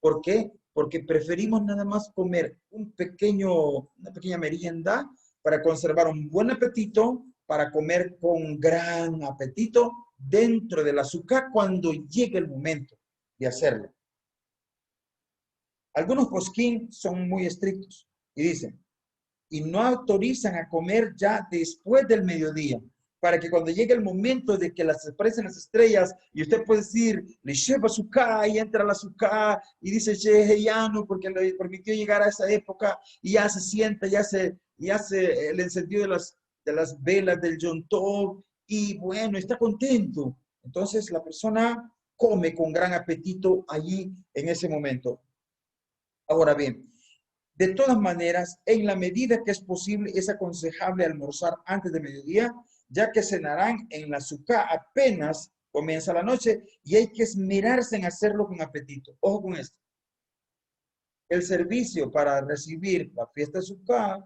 ¿Por qué? Porque preferimos nada más comer una pequeña merienda para conservar un buen apetito, para comer con gran apetito dentro del azúcar cuando llegue el momento de hacerlo. Algunos posquín son muy estrictos y dicen, y no autorizan a comer ya después del mediodía, para que cuando llegue el momento de que las aparecen las estrellas, y usted puede decir, le lleva azúcar, y entra el azúcar, y dice, ya no, porque le permitió llegar a esa época, y ya se sienta, y hace el encendido de las velas del Yom Tov, y bueno, está contento. Entonces la persona come con gran apetito allí en ese momento. Ahora bien, de todas maneras, en la medida que es posible, es aconsejable almorzar antes de mediodía, ya que cenarán en la azúcar apenas comienza la noche y hay que esmerarse en hacerlo con apetito. Ojo con esto. El servicio para recibir la fiesta de azúcar,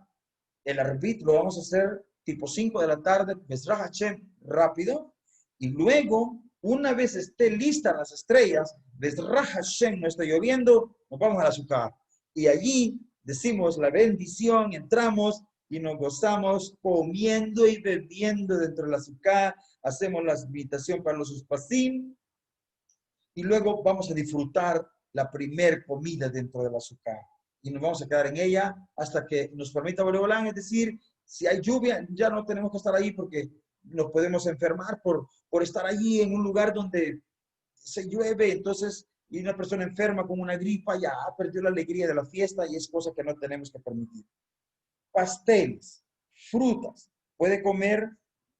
el arbitrio, lo vamos a hacer tipo 5 de la tarde, Besrah Hashem, rápido, y luego, una vez esté lista las estrellas, Besrah Hashem, no está lloviendo, nos vamos al azúcar. Y allí decimos la bendición, entramos y nos gozamos comiendo y bebiendo dentro del azúcar, hacemos la invitación para los uspasim y luego vamos a disfrutar la primer comida dentro del azúcar. Y nos vamos a quedar en ella hasta que nos permita Boreolán, es decir, si hay lluvia, ya no tenemos que estar ahí porque nos podemos enfermar por estar allí en un lugar donde se llueve, entonces, y una persona enferma con una gripa, ya perdió la alegría de la fiesta y es cosa que no tenemos que permitir. Pasteles, frutas, puede comer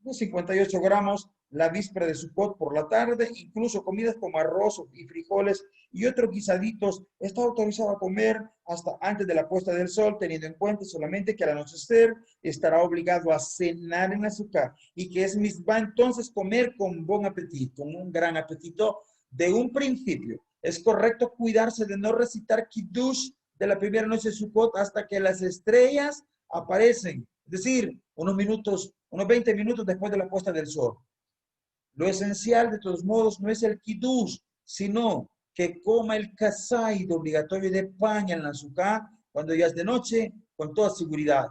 unos 58 gramos la víspera de Sukkot por la tarde, incluso comidas como arroz y frijoles y otros guisaditos, está autorizado a comer hasta antes de la puesta del sol, teniendo en cuenta solamente que al anochecer estará obligado a cenar en azúcar y que es misma entonces comer con buen apetito, con un gran apetito de un principio. Es correcto cuidarse de no recitar Kiddush de la primera noche de Sukkot hasta que las estrellas aparecen, es decir, unos 20 minutos después de la puesta del sol. Lo esencial, de todos modos, no es el kiddush, sino que coma el kasai obligatorio de pan en la azúcar cuando ya es de noche, con toda seguridad.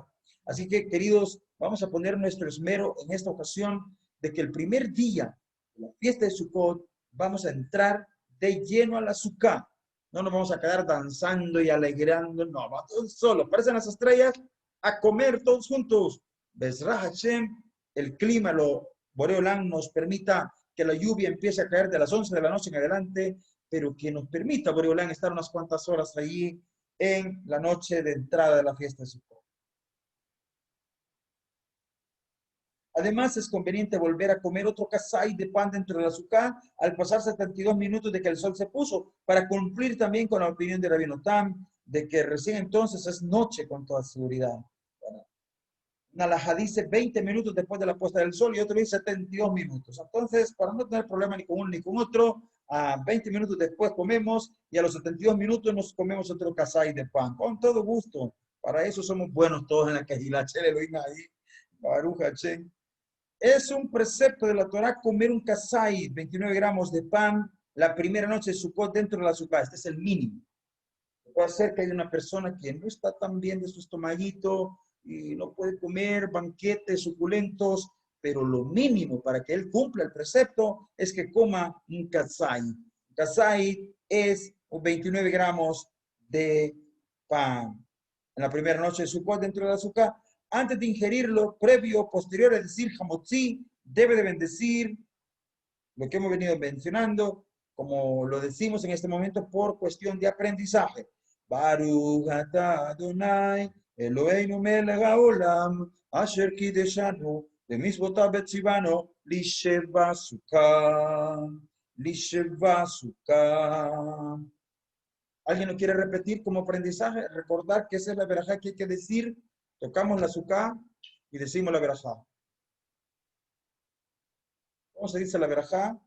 Así que, queridos, vamos a poner nuestro esmero en esta ocasión de que el primer día de la fiesta de Sukkot vamos a entrar de lleno al azúcar. No nos vamos a quedar danzando y alegrando, no, vamos solo, parecen las estrellas, a comer todos juntos. Besrah Hashem, el clima, Boreolán nos permita que la lluvia empiece a caer de las 11 de la noche en adelante, pero que nos permita, Boreolán, estar unas cuantas horas allí en la noche de entrada de la fiesta de Sukkot. Además, es conveniente volver a comer otro kasai de pan dentro del azúcar al pasar 72 minutos de que el sol se puso, para cumplir también con la opinión de Rabino Tam, de que recién entonces es noche con toda seguridad. Bueno, Nalajá dice 20 minutos después de la puesta del sol y otro dice 72 minutos. Entonces, para no tener problema ni con uno ni con otro, a 20 minutos después comemos y a los 72 minutos nos comemos otro kasai de pan. Con todo gusto. Para eso somos buenos todos en la Kehilá. Ahí, Baruch Hashem. Es un precepto de la Torah comer un kasai, 29 gramos de pan, la primera noche de Sukkot dentro del azúcar. Este es el mínimo. Puede ser que haya una persona que no está tan bien de su estomaguito y no puede comer banquetes suculentos, pero lo mínimo para que él cumpla el precepto es que coma un kasai. Kasai es 29 gramos de pan. En la primera noche de Sukkot dentro del azúcar, antes de ingerirlo, previo o posterior a decir hamotzi, debe de bendecir lo que hemos venido mencionando, como lo decimos en este momento por cuestión de aprendizaje. Baruch atah Adonai, Eloheinu melech haolam, asher kideshanu, b'mitzvotav betzivano, lisheva sukkah, lisheva sukkah. ¿Alguien lo quiere repetir como aprendizaje? Recordar que esa es la verajá que hay que decir. Tocamos la azúcar y decimos la verajá. ¿Cómo se dice la verajá?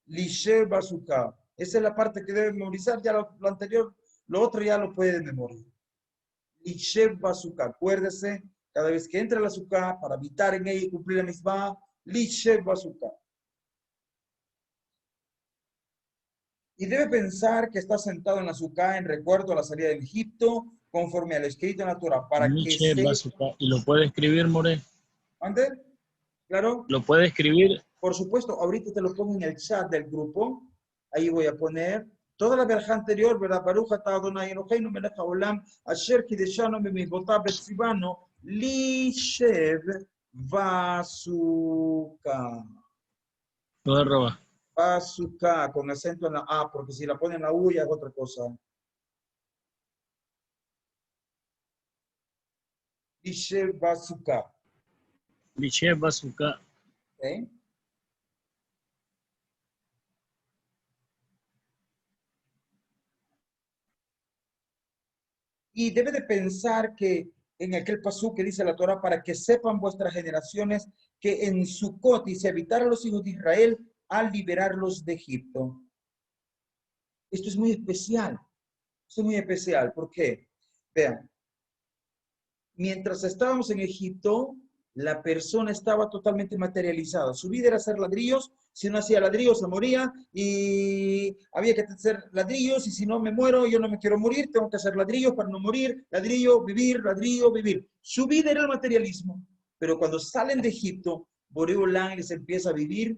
Lishe bazooka. Esa es la parte que debe memorizar. Ya lo anterior, lo otro ya lo puede memorizar. Lishe bazooka. Acuérdese, cada vez que entre la azúcar, para evitar en ella y cumplir la misma, Lishe bazooka. Y debe pensar que está sentado en la azúcar en recuerdo a la salida de Egipto, conforme al escrito en la Torah, para que Nietzsche, se... Bazooka. ¿Y lo puede escribir, More? ¿Ande? ¿Claro? ¿Lo puede escribir? Por supuesto, ahorita te lo pongo en el chat del grupo. Ahí voy a poner toda la verja anterior, ¿verdad? Baruch atah Adonai Eloheinu melech haolam, asher kideshanu b'mitzvotav v'tzivanu, lishev bazooka. Lo de robar. Bazooka, con acento en la A, porque si la ponen en la U ya es otra cosa. Lishev bazooka. Nietzsche, Bazooka. ¿Ok? Y debe de pensar que en aquel pasú que dice la Torah, para que sepan vuestras generaciones que en Sucot y se habitaron los hijos de Israel al liberarlos de Egipto. Esto es muy especial. Esto es muy especial. ¿Por qué? Vean, mientras estábamos en Egipto, la persona estaba totalmente materializada. Su vida era hacer ladrillos. Si no hacía ladrillos, se moría. Y había que hacer ladrillos. Y si no me muero, yo no me quiero morir. Tengo que hacer ladrillos para no morir. Ladrillo, vivir, vivir. Su vida era el materialismo. Pero cuando salen de Egipto, Boreo Olam les empieza a vivir,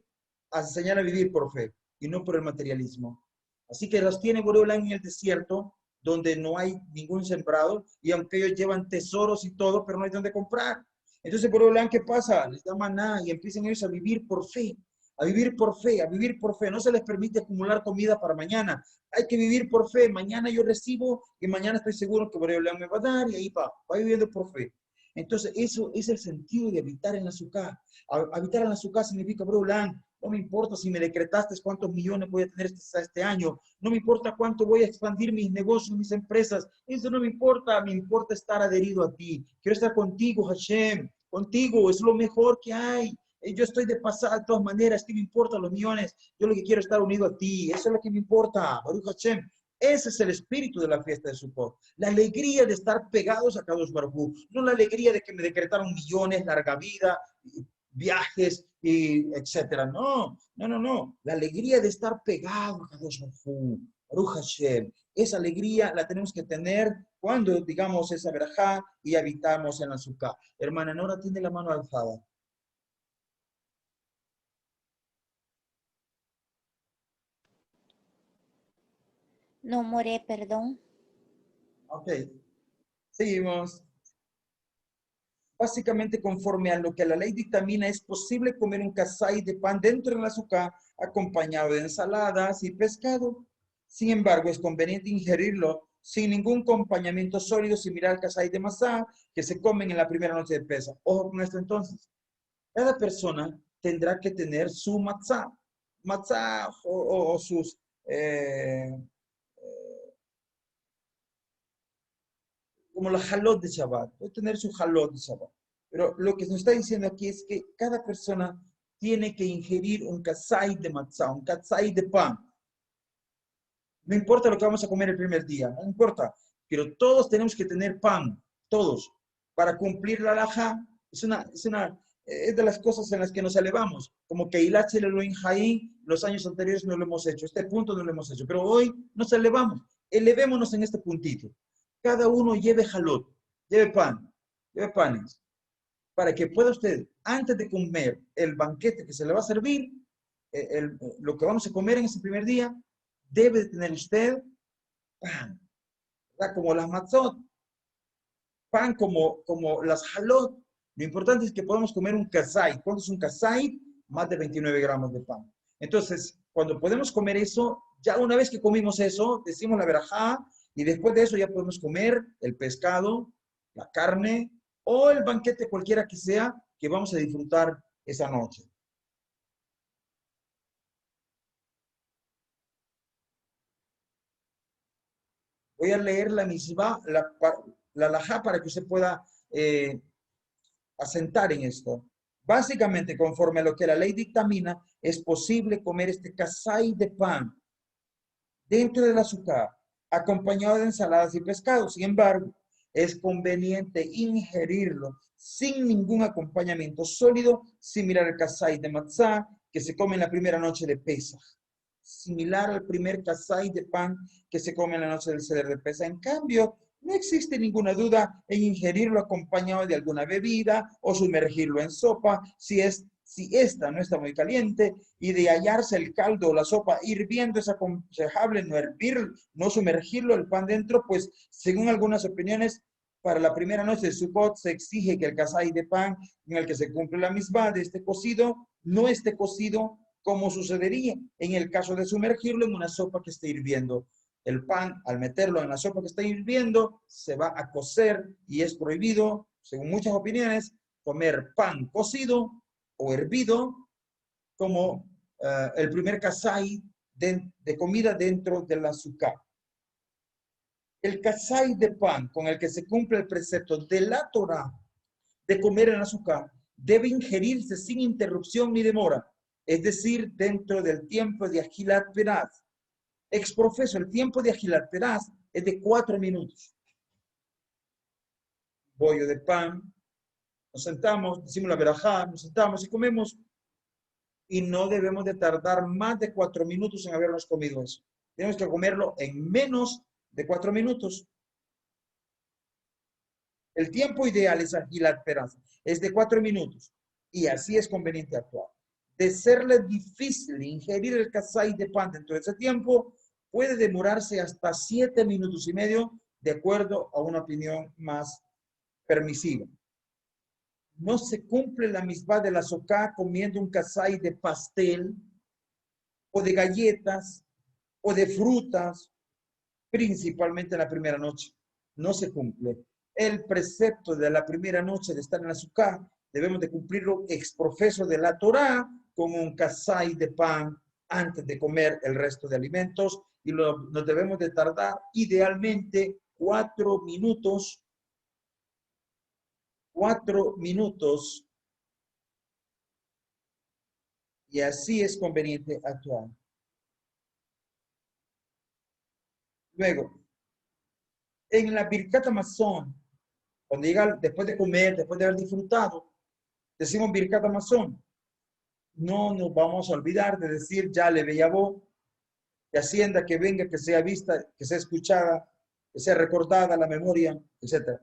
a enseñar a vivir por fe y no por el materialismo. Así que los tiene Boreo Olam en el desierto, donde no hay ningún sembrado, y aunque ellos llevan tesoros y todo, pero no hay donde comprar. Entonces, por Olam, ¿qué pasa? Les da maná y empiezan ellos a vivir por fe, a vivir por fe, a vivir por fe. No se les permite acumular comida para mañana. Hay que vivir por fe. Mañana yo recibo y mañana estoy seguro que Boreolam me va a dar y ahí va viviendo por fe. Entonces, eso es el sentido de habitar en la azúcar. Habitar en la azúcar significa, Boreolam, no me importa si me decretaste cuántos millones voy a tener este año. No me importa cuánto voy a expandir mis negocios, mis empresas. Eso no me importa. Me importa estar adherido a ti. Quiero estar contigo, Hashem. Contigo. Es lo mejor que hay. Yo estoy de pasada de todas maneras. ¿Qué me importan los millones? Yo lo que quiero es estar unido a ti. Eso es lo que me importa. Baruch Hashem. Ese es el espíritu de la fiesta de Sukkot. La alegría de estar pegados a Kadosh Baruj Hu. No la alegría de que me decretaron millones, larga vida, viajes, y etcétera. No. La alegría de estar pegado a Kadosh Baruj Hu. Baruch Hashem. Esa alegría la tenemos que tener cuando digamos esa verajá y habitamos en la Sukkah. Hermana Nora tiene la mano alzada. No, More, perdón. Ok. Seguimos. Básicamente, conforme a lo que la ley dictamina, es posible comer un kasai de pan dentro del azúcar acompañado de ensaladas y pescado. Sin embargo, es conveniente ingerirlo sin ningún acompañamiento sólido similar al kasai de masá que se comen en la primera noche de pesa. Ojo con esto entonces. Cada persona tendrá que tener su matzá o sus como la jalot de Shabbat, puede tener su jalot de Shabbat. Pero lo que nos está diciendo aquí es que cada persona tiene que ingerir un kasai de matzah, un kasai de pan. No importa lo que vamos a comer el primer día, no importa, pero todos tenemos que tener pan, todos, para cumplir la halajá. Es de las cosas en las que nos elevamos, como que Ilat el Elohim Jaim, los años anteriores no lo hemos hecho, este punto no lo hemos hecho, pero hoy nos elevamos, elevémonos en este puntito. Cada uno lleve jalot, lleve pan, lleve panes, para que pueda usted, antes de comer el banquete que se le va a servir, lo que vamos a comer en ese primer día, debe tener usted pan, ¿verdad? Como las matzot, pan como las jalot. Lo importante es que podamos comer un kasai. ¿Cuánto es un kasai? Más de 29 gramos de pan. Entonces, cuando podemos comer eso, ya una vez que comimos eso, decimos la verajá, y después de eso ya podemos comer el pescado, la carne o el banquete cualquiera que sea que vamos a disfrutar esa noche. Voy a leer la misma, la alajá para que usted pueda asentar en esto. Básicamente, conforme a lo que la ley dictamina, es posible comer este kasai de pan dentro del azúcar, acompañado de ensaladas y pescado. Sin embargo, es conveniente ingerirlo sin ningún acompañamiento sólido, similar al kasai de matzá que se come en la primera noche de Pesaj. Similar al primer kasai de pan que se come en la noche del Seder de Pesaj. En cambio, no existe ninguna duda en ingerirlo acompañado de alguna bebida o sumergirlo en sopa si esta no está muy caliente, y de hallarse el caldo o la sopa hirviendo, es aconsejable no hervir, no sumergirlo el pan dentro, pues según algunas opiniones, para la primera noche de Sukkot se exige que el kasai de pan en el que se cumple la misbah de este cocido no esté cocido como sucedería en el caso de sumergirlo en una sopa que esté hirviendo. El pan, al meterlo en la sopa que está hirviendo, se va a cocer y es prohibido, según muchas opiniones, comer pan cocido o hervido como el primer kasai de comida dentro del azúcar. El kasai de pan con el que se cumple el precepto de la Torá de comer el azúcar debe ingerirse sin interrupción ni demora, es decir, dentro del tiempo de Ajilat Peraz. Exprofeso, el tiempo de Ajilat Peraz es de 4 minutos. Bollo de pan, nos sentamos, decimos la verajá, nos sentamos y comemos, y no debemos de tardar más de 4 minutos en habernos comido eso. Tenemos que comerlo en menos de 4 minutos. El tiempo ideal es Ajilat Peraz, es de 4 minutos, y así es conveniente actuar. De serle difícil ingerir el kasai de pan dentro de ese tiempo, puede demorarse hasta 7 minutos y medio, de acuerdo a una opinión más permisiva. No se cumple la misbah de la Sukkah comiendo un kasai de pastel, o de galletas, o de frutas, principalmente en la primera noche. No se cumple. El precepto de la primera noche de estar en la Sukkah debemos de cumplirlo exprofeso de la Torá con un kasai de pan antes de comer el resto de alimentos, y nos debemos de tardar idealmente 4 minutos. 4 minutos, y así es conveniente actuar. Luego, en la Birkat Hamazon, cuando llega después de comer, después de haber disfrutado, decimos Birkat Hamazon. No nos vamos a olvidar de decir ya le Beyabó, que ascienda, que venga, que sea vista, que sea escuchada, que sea recordada la memoria, etc.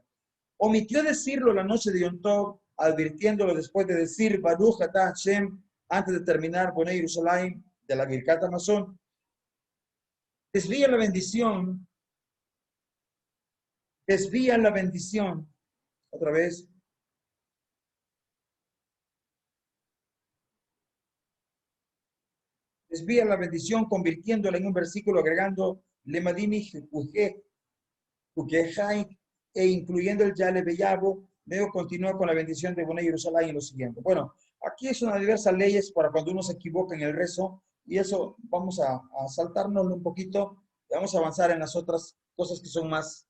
Omitió decirlo la noche de Yom Tov, advirtiéndolo después de decir Baruch Atah Hashem, antes de terminar Bonei Yerushalayim de la Birkat Hamazon. Desvía la bendición. Desvía la bendición. Otra vez. Desvía la bendición convirtiéndola en un versículo, agregando Lemadini Jukejai e incluyendo el Yale Beyabo. Luego continúa con la bendición de Bonei Yerushalayim en lo siguiente. Bueno, aquí es una diversas leyes para cuando uno se equivoca en el rezo, y eso vamos a saltárnoslo un poquito y vamos a avanzar en las otras cosas que son más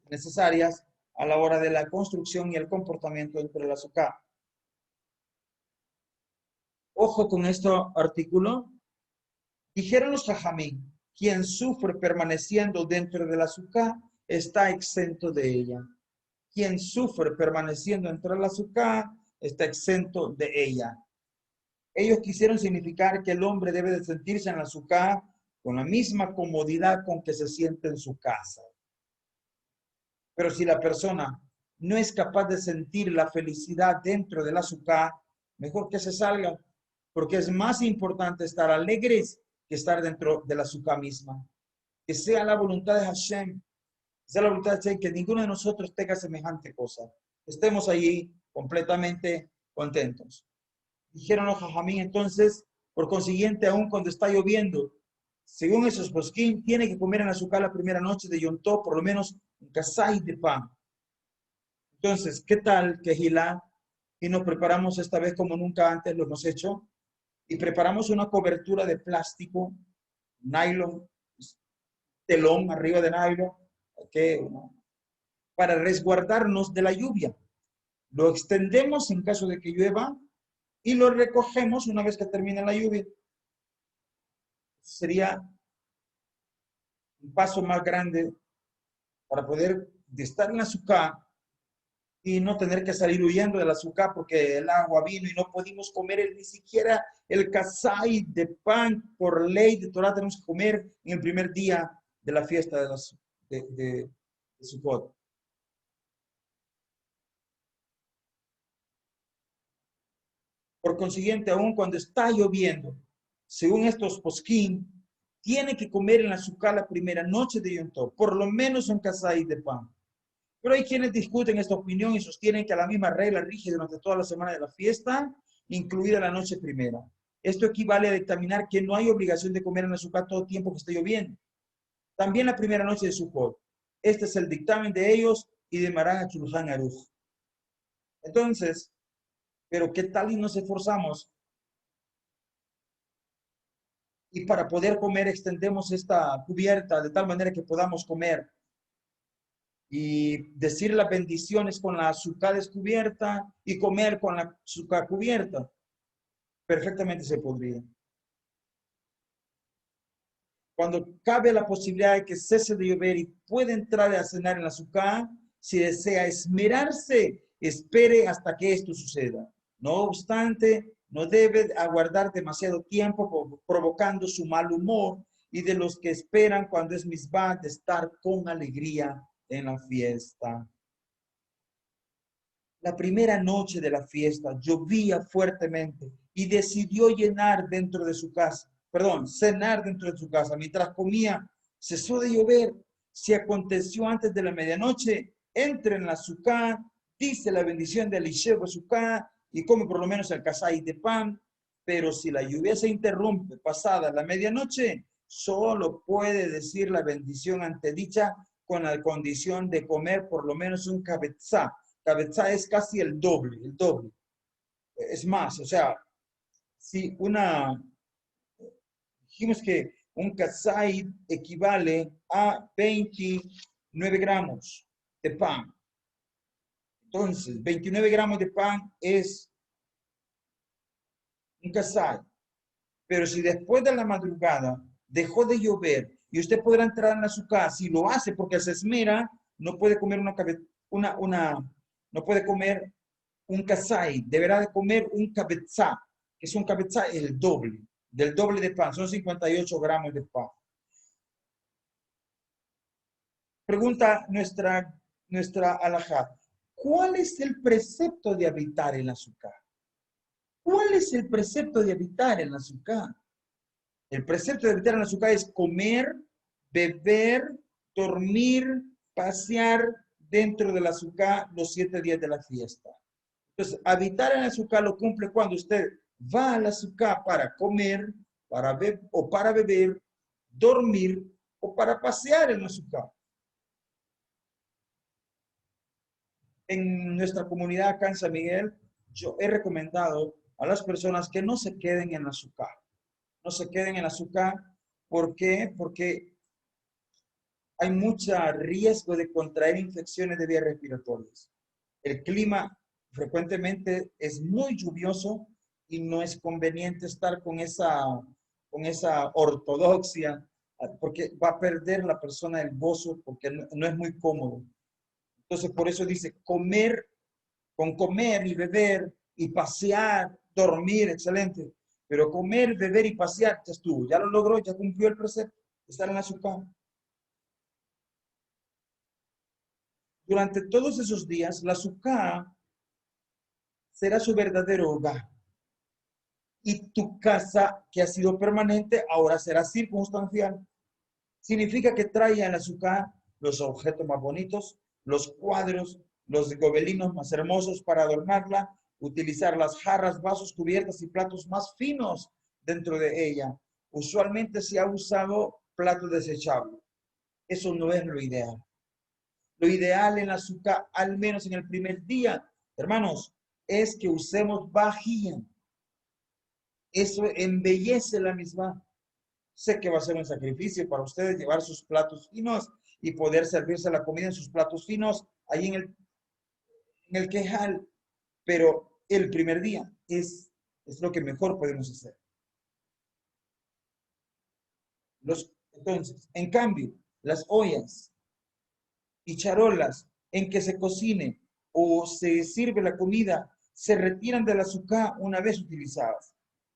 necesarias a la hora de la construcción y el comportamiento dentro de la Sukkah. Ojo con este artículo. Dijeron los Jajamí, quien sufre permaneciendo dentro de la Sukkah está exento de ella. Quien sufre permaneciendo dentro de la Sukkah está exento de ella. Ellos quisieron significar que el hombre debe de sentirse en la Sukkah con la misma comodidad con que se siente en su casa. Pero si la persona no es capaz de sentir la felicidad dentro de la Sukkah, mejor que se salga, porque es más importante estar alegres que estar dentro de la Sukkah misma. Que sea la voluntad de Hashem, sea la voluntad de Hashem, que ninguno de nosotros tenga semejante cosa. Estemos allí completamente contentos. Dijeron los Jajamín, entonces, por consiguiente, aún cuando está lloviendo, según esos posquín, tiene que comer en la Sukkah la primera noche de Yom Tov por lo menos un kasai de pan. Entonces, ¿qué tal que Gilá? Y nos preparamos esta vez como nunca antes lo hemos hecho. y preparamos una cobertura de plástico, nylon, telón arriba de nylon, para resguardarnos de la lluvia. Lo extendemos en caso de que llueva y lo recogemos una vez que termine la lluvia. Sería un paso más grande para poder estar en la azúcar y no tener que salir huyendo del azúcar porque el agua vino y no pudimos comer ni siquiera el casay de pan. Por ley de Torah tenemos que comer en el primer día de la fiesta de Sukkot. Por consiguiente, aun cuando está lloviendo, según estos posquín, tiene que comer en la azúcar la primera noche de Yom Tov, por lo menos un casay de pan. Pero hay quienes discuten esta opinión y sostienen que la misma regla rige durante toda la semana de la fiesta, incluida la noche primera. Esto equivale a dictaminar que no hay obligación de comer en azúcar todo el tiempo que esté lloviendo. También la primera noche de Sukkot. Este es el dictamen de ellos y de Maran Shulchan Aruch. Entonces, pero ¿qué tal y nos esforzamos? Y para poder comer extendemos esta cubierta de tal manera que podamos comer y decir las bendiciones con la azúcar descubierta y comer con la azúcar cubierta. Perfectamente se podría. Cuando cabe la posibilidad de que cese de llover y pueda entrar a cenar en la azúcar, si desea esmerarse, espere hasta que esto suceda. No obstante, no debe aguardar demasiado tiempo provocando su mal humor y de los que esperan cuando es misbah de estar con alegría en la fiesta. La primera noche de la fiesta llovía fuertemente y decidió cenar dentro de su casa. Mientras comía, cesó de llover. Si aconteció antes de la medianoche, entra en la azúcar, dice la bendición de Eliseo azúcar y come por lo menos el casay de pan. Pero si la lluvia se interrumpe pasada la medianoche, solo puede decir la bendición antedicha con la condición de comer por lo menos un cabetzá. Cabetzá es casi el doble. Es más, o sea, si dijimos que un casay equivale a 29 gramos de pan. Entonces, 29 gramos de pan es un casay. Pero si después de la madrugada dejó de llover y usted podrá entrar en su casa, si lo hace porque se esmera, no puede comer no puede comer un casay, deberá de comer un cabetzá, que es un cabetzá el doble, del doble de pan, son 58 gramos de pan. Pregunta nuestra alajá, ¿cuál es el precepto de habitar en la azúcar? ¿Cuál es el precepto de habitar en la azúcar? El precepto de habitar en la azúcar es comer, beber, dormir, pasear dentro del azúcar los 7 días de la fiesta. Entonces, habitar en el azúcar lo cumple cuando usted va al azúcar para comer, para beber, dormir o para pasear en el azúcar. En nuestra comunidad acá en San Miguel, yo he recomendado a las personas que no se queden en el azúcar. No se queden en el azúcar. ¿Por qué? Porque hay mucho riesgo de contraer infecciones de vías respiratorias. El clima frecuentemente es muy lluvioso y no es conveniente estar con esa ortodoxia porque va a perder la persona el gozo porque no es muy cómodo. Entonces, por eso dice con comer y beber y pasear, dormir, excelente. Pero comer, beber y pasear, ya estuvo, ya lo logró, ya cumplió el precepto, estar en la azúcar. Durante todos esos días, la azúcar será su verdadero hogar. Y tu casa, que ha sido permanente, ahora será circunstancial. Significa que trae al azúcar los objetos más bonitos, los cuadros, los gobelinos más hermosos para adornarla, utilizar las jarras, vasos, cubiertas y platos más finos dentro de ella. Usualmente se ha usado plato desechable. Eso no es lo ideal. Lo ideal en la azúcar, al menos en el primer día, hermanos, es que usemos vajilla. Eso embellece la misma. Sé que va a ser un sacrificio para ustedes llevar sus platos finos y poder servirse la comida en sus platos finos ahí en el quejal, pero el primer día es lo que mejor podemos hacer. Entonces, en cambio, las ollas y charolas en que se cocine o se sirve la comida se retiran del azúcar una vez utilizadas.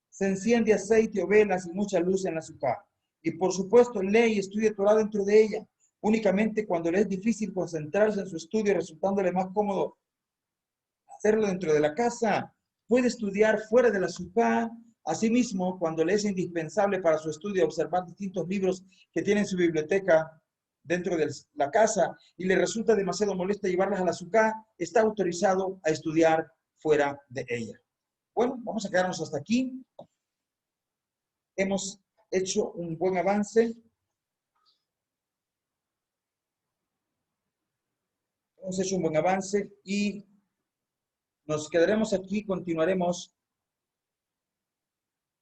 Se enciende aceite o velas y mucha luz en la azúcar. Y por supuesto, lee y estudia Torah dentro de ella. Únicamente cuando le es difícil concentrarse en su estudio, resultándole más cómodo hacerlo dentro de la casa, puede estudiar fuera del azúcar. Asimismo, cuando le es indispensable para su estudio observar distintos libros que tiene en su biblioteca dentro de la casa y le resulta demasiado molesto llevarlas al azúcar, está autorizado a estudiar fuera de ella. Bueno, vamos a quedarnos hasta aquí. Hemos hecho un buen avance. Hemos hecho un buen avance y nos quedaremos aquí, continuaremos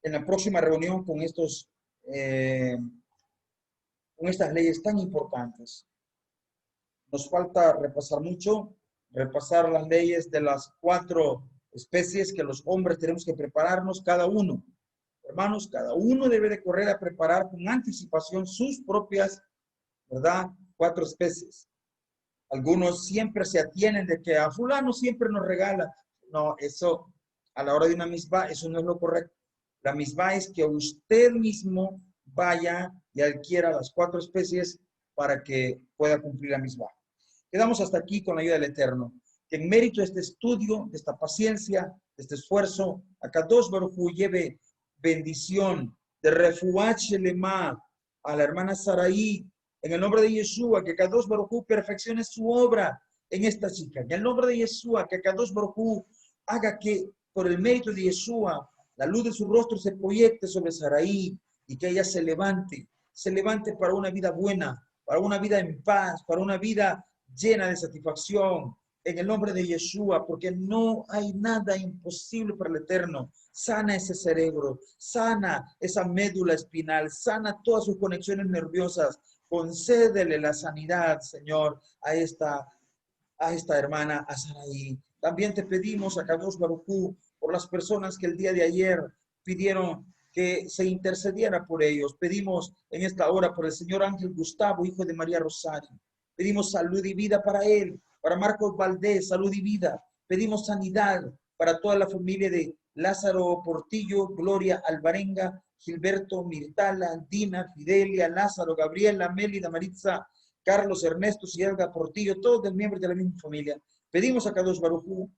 en la próxima reunión con estas leyes tan importantes. Nos falta repasar mucho, repasar las leyes de las 4 especies que los hombres tenemos que prepararnos cada uno. Hermanos, cada uno debe de correr a preparar con anticipación sus propias, ¿verdad? 4 especies. Algunos siempre se atienen de que a fulano siempre nos regala. No, eso a la hora de una misbah, eso no es lo correcto. La misbah es que usted mismo vaya y adquiera las 4 especies para que pueda cumplir la misbah. Quedamos hasta aquí con la ayuda del Eterno. Que en mérito de este estudio, de esta paciencia, de este esfuerzo, a Kadosh Baruj Hu lleve bendición de refuat shelema a la hermana Saraí, en el nombre de Yeshua, que Kadosh Baruj Hu perfeccione su obra en esta chica. En el nombre de Yeshua, que Kadosh Baruj Hu haga que por el mérito de Yeshua, la luz de su rostro se proyecte sobre Saraí y que ella se levante para una vida buena, para una vida en paz, para una vida llena de satisfacción, en el nombre de Yeshua, porque no hay nada imposible para el Eterno. Sana ese cerebro, sana esa médula espinal, sana todas sus conexiones nerviosas, concédele la sanidad, Señor, a esta hermana, a Saraí. También te pedimos a Kadosh Baruj Hu por las personas que el día de ayer pidieron que se intercediera por ellos. Pedimos en esta hora por el señor Ángel Gustavo, hijo de María Rosario. Pedimos salud y vida para él, para Marcos Valdés, salud y vida. Pedimos sanidad para toda la familia de Lázaro Portillo, Gloria Alvarenga, Gilberto, Mirtala, Dina, Fidelia, Lázaro, Gabriela, Mélida, Maritza, Carlos, Ernesto, Cielga, Portillo, todos los miembros de la misma familia. Pedimos a Kadosh Baruj Hu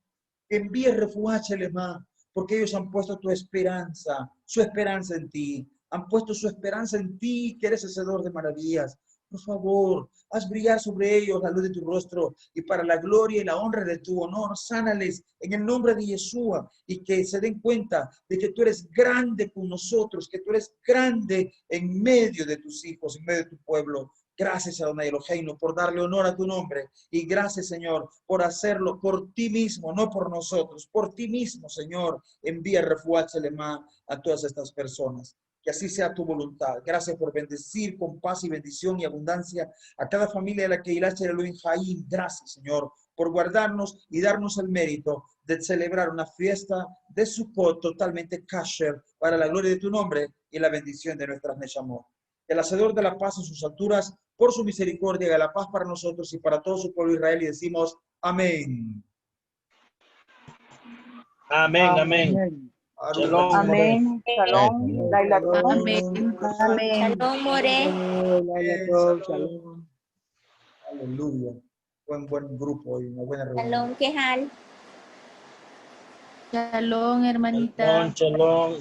que envíe refuá Shelema, porque ellos han puesto su esperanza en ti. Han puesto su esperanza en ti, que eres hacedor de maravillas. Por favor, haz brillar sobre ellos la luz de tu rostro y para la gloria y la honra de tu honor, sánales en el nombre de Yeshua y que se den cuenta de que tú eres grande con nosotros, que tú eres grande en medio de tus hijos, en medio de tu pueblo. Gracias, Adonai Eloheinu, por darle honor a tu nombre. Y gracias, Señor, por hacerlo por ti mismo, no por nosotros. Por ti mismo, Señor, envía refuá Shelema a todas estas personas. Que así sea tu voluntad. Gracias por bendecir con paz y bendición y abundancia a cada familia de la Keilah Elohim Jaim. Gracias, Señor, por guardarnos y darnos el mérito de celebrar una fiesta de Sukkot totalmente kasher para la gloria de tu nombre y la bendición de nuestras Neshamot. El hacedor de la paz en sus alturas, por su misericordia, haga la paz para nosotros y para todo su pueblo Israel, y decimos amén. Amén, amén. Shalom. Amén. Shalom. Laila Tov. Amén. Amén. Shalom, More. Laila Tov. Shalom. Aleluya. Buen grupo y una buena reunión. Shalom, Quejal. Shalom, hermanita. Shalom, shalom.